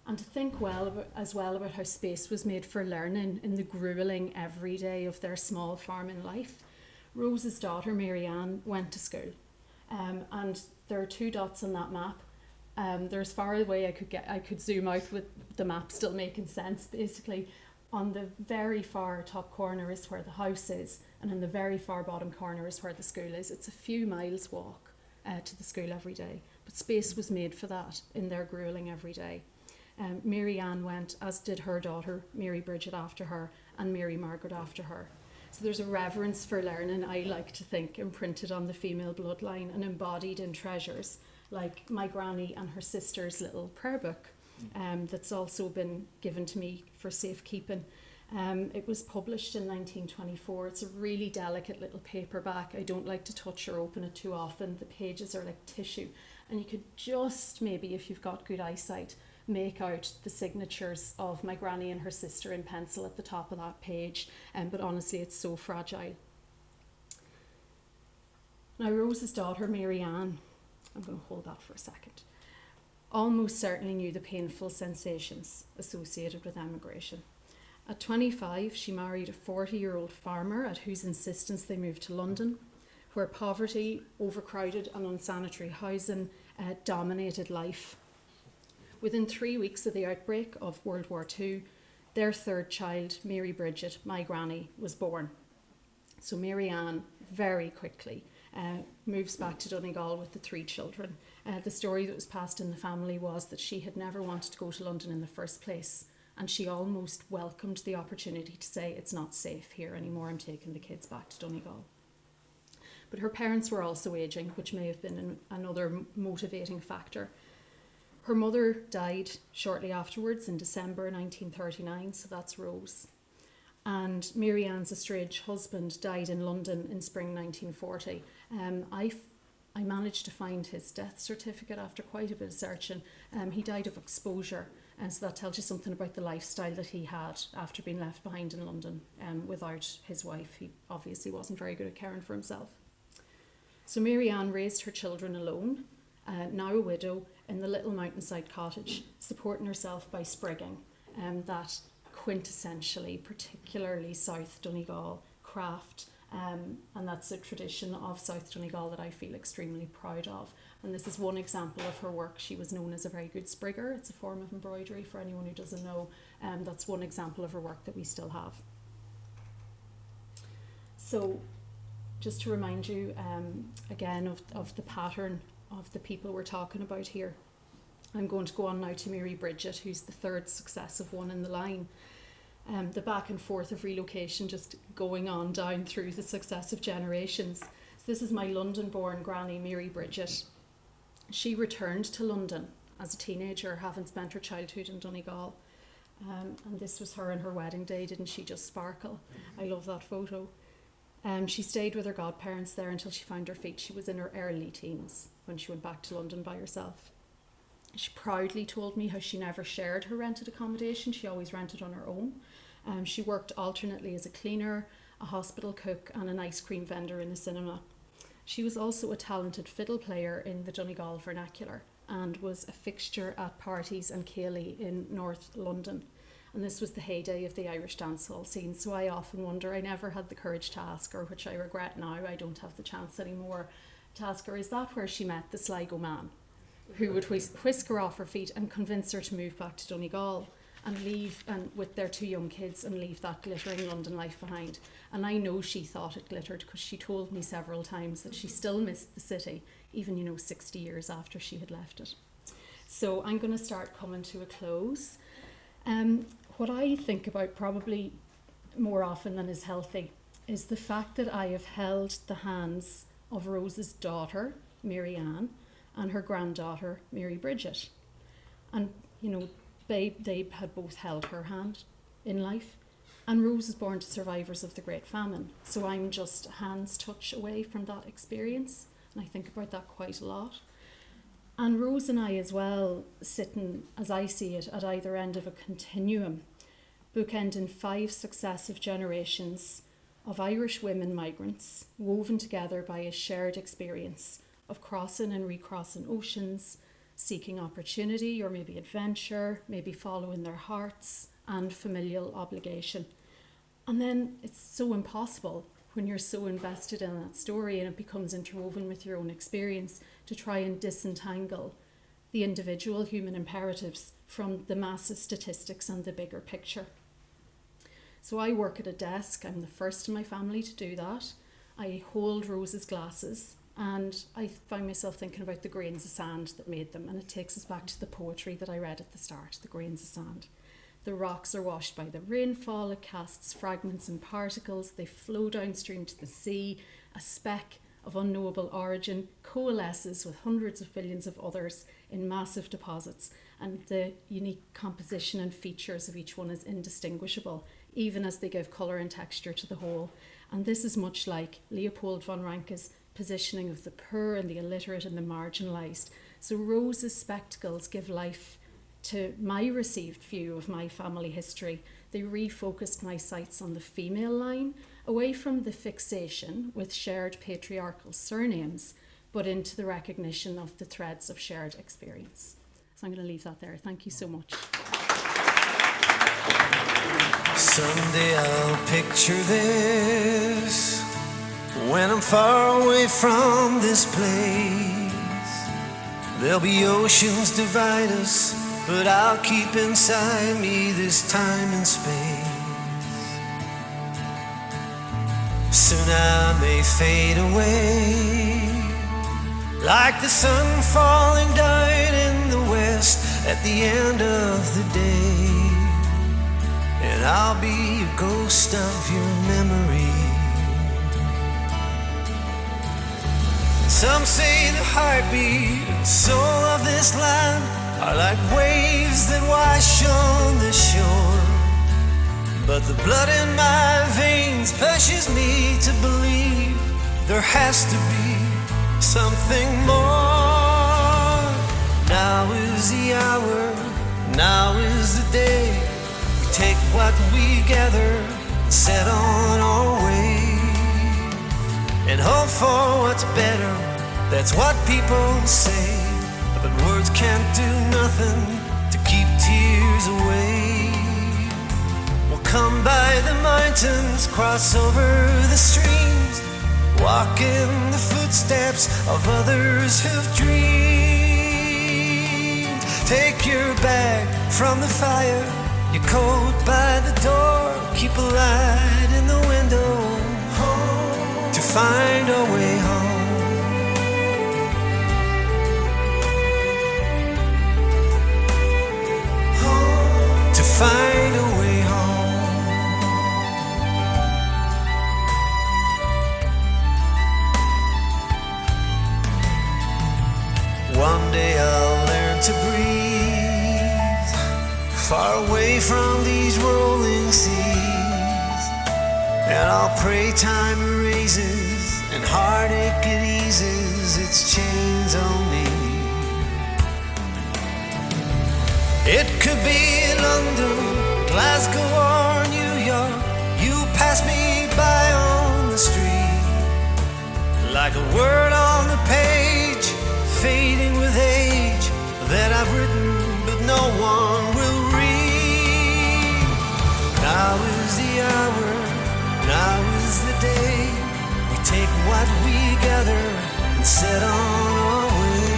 Speaker 8: And to think as well about how space was made for learning in the gruelling everyday of their small farming life. Rose's daughter, Mary-Anne, went to school. And there are 2 dots on that map. They're as far away I could zoom out with the map still making sense, basically. On the very far top corner is where the house is, and in the very far bottom corner is where the school is. It's a few miles walk to the school every day, but space was made for that in their gruelling every day. Mary-Anne went, as did her daughter, Mary Bridget after her, and Mary Margaret after her. So there's a reverence for learning, I like to think, imprinted on the female bloodline and embodied in treasures, like my granny and her sister's little prayer book, that's also been given to me for safekeeping. It was published in 1924. It's a really delicate little paperback. I don't like to touch or open it too often. The pages are like tissue, and you could just maybe, if you've got good eyesight, make out the signatures of my granny and her sister in pencil at the top of that page, but honestly it's so fragile. Now Rose's daughter Mary-Anne, I'm going to hold that for a second, almost certainly knew the painful sensations associated with emigration. At 25 she married a 40-year-old farmer at whose insistence they moved to London, where poverty, overcrowded and unsanitary housing dominated life. Within 3 weeks of the outbreak of World War II, their 3rd child, Mary Bridget, my granny, was born. So Mary-Anne very quickly moves back to Donegal with the 3 children. The story that was passed in the family was that she had never wanted to go to London in the first place, and she almost welcomed the opportunity to say, it's not safe here anymore, I'm taking the kids back to Donegal. But her parents were also ageing, which may have been another motivating factor. Her mother died shortly afterwards in December 1939, so that's Rose. And Mary-Anne's estranged husband died in London in spring 1940. I managed to find his death certificate after quite a bit of searching. He died of exposure, and so that tells you something about the lifestyle that he had after being left behind in London without his wife. He obviously wasn't very good at caring for himself. So Mary-Anne raised her children alone, now a widow, in the little mountainside cottage, supporting herself by sprigging, that quintessentially, particularly South Donegal craft, and that's a tradition of South Donegal that I feel extremely proud of. And this is one example of her work. She was known as a very good sprigger. It's a form of embroidery for anyone who doesn't know. That's one example of her work that we still have. So just to remind you again of the pattern of the people we're talking about here. I'm going to go on now to Mary Bridget, who's the 3rd successive one in the line. The back and forth of relocation just going on down through the successive generations. So this is my London-born granny, Mary Bridget. She returned to London as a teenager, having spent her childhood in Donegal. And this was her on her wedding day. Didn't she just sparkle? I love that photo. She stayed with her godparents there until she found her feet. She was in her early teens when she went back to London by herself. She proudly told me how she never shared her rented accommodation. She always rented on her own. She worked alternately as a cleaner, a hospital cook and an ice cream vendor in a cinema. She was also a talented fiddle player in the Donegal vernacular and was a fixture at parties and ceilidh in North London. And this was the heyday of the Irish dancehall scene, so I often wonder, I never had the courage to ask her, which I regret now, I don't have the chance anymore, to ask her, is that where she met the Sligo man who would whisk her off her feet and convince her to move back to Donegal and leave, and with their 2 young kids, and leave that glittering London life behind? And I know she thought it glittered, because she told me several times that she still missed the city, even 60 years after she had left it. So I'm going to start coming to a close. What I think about probably more often than is healthy is the fact that I have held the hands of Rose's daughter, Mary-Anne, and her granddaughter, Mary Bridget. And, they had both held her hand in life. And Rose was born to survivors of the Great Famine. So I'm just a hand's touch away from that experience. And I think about that quite a lot. And Rose and I as well, sitting, as I see it, at either end of a continuum, bookending 5 successive generations of Irish women migrants, woven together by a shared experience of crossing and recrossing oceans, seeking opportunity or maybe adventure, maybe following their hearts, and familial obligation. And then it's so impossible when you're so invested in that story and it becomes interwoven with your own experience to try and disentangle the individual human imperatives from the massive statistics and the bigger picture. So I work at a desk. I'm the first in my family to do that. I hold Rose's glasses and I find myself thinking about the grains of sand that made them, and it takes us back to the poetry that I read at the start, the grains of sand. The rocks are washed by the rainfall, it casts fragments and particles, they flow downstream to the sea, a speck of unknowable origin coalesces with hundreds of billions of others in massive deposits, and the unique composition and features of each one is indistinguishable, even as they give colour and texture to the whole. And this is much like Leopold von Ranke's positioning of the poor and the illiterate and the marginalised. So Rose's spectacles give life to my received view of my family history. They refocused my sights on the female line, away from the fixation with shared patriarchal surnames, but into the recognition of the threads of shared experience. So I'm going to leave that there. Thank you so much.
Speaker 1: Someday I'll picture this when I'm far away from this place. There'll be oceans divide us, but I'll keep inside me this time and space. Soon I may fade away, like the sun falling down in the west at the end of the day. And I'll be a ghost of your memory. Some say the heartbeat and soul of this land are like waves that wash on the shore. But the blood in my veins pushes me to believe there has to be something more. Now is the hour, now is the day. We take what we gather and set on our way, and hope for what's better, that's what people say. But words can't do nothing to keep tears away. We'll come by the mountains, cross over the streams, walk in the footsteps of others who've dreamed. Take your bag from the fire, your coat by the door, keep a light in the window, home, to find our way home. To find a way home. One day I'll learn to breathe, far away from these rolling seas, and I'll pray time erases and heartache it eases its chains on me. It could be London, Glasgow or New pass me by on the street, like a word on the page, fading with age, that I've written but no one will read. Now is the hour, now is the day, we take what we gather and set on our way.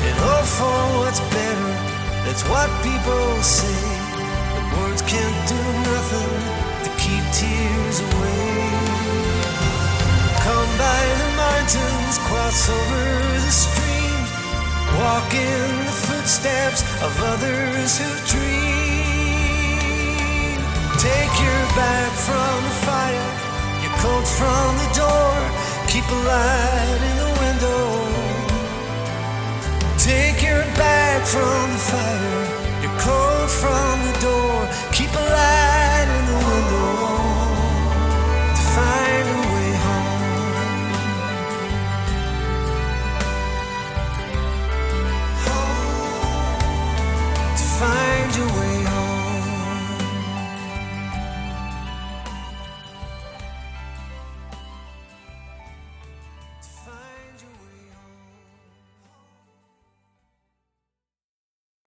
Speaker 1: And hope for what's better, that's what people say, but words can't do nothing to keep tears away. Come by the mountains, cross over the streams, walk in the footsteps of others who've dreamed. Take your bag from the fire, your coat from the door, keep a light in the window. Take your bag from the fire,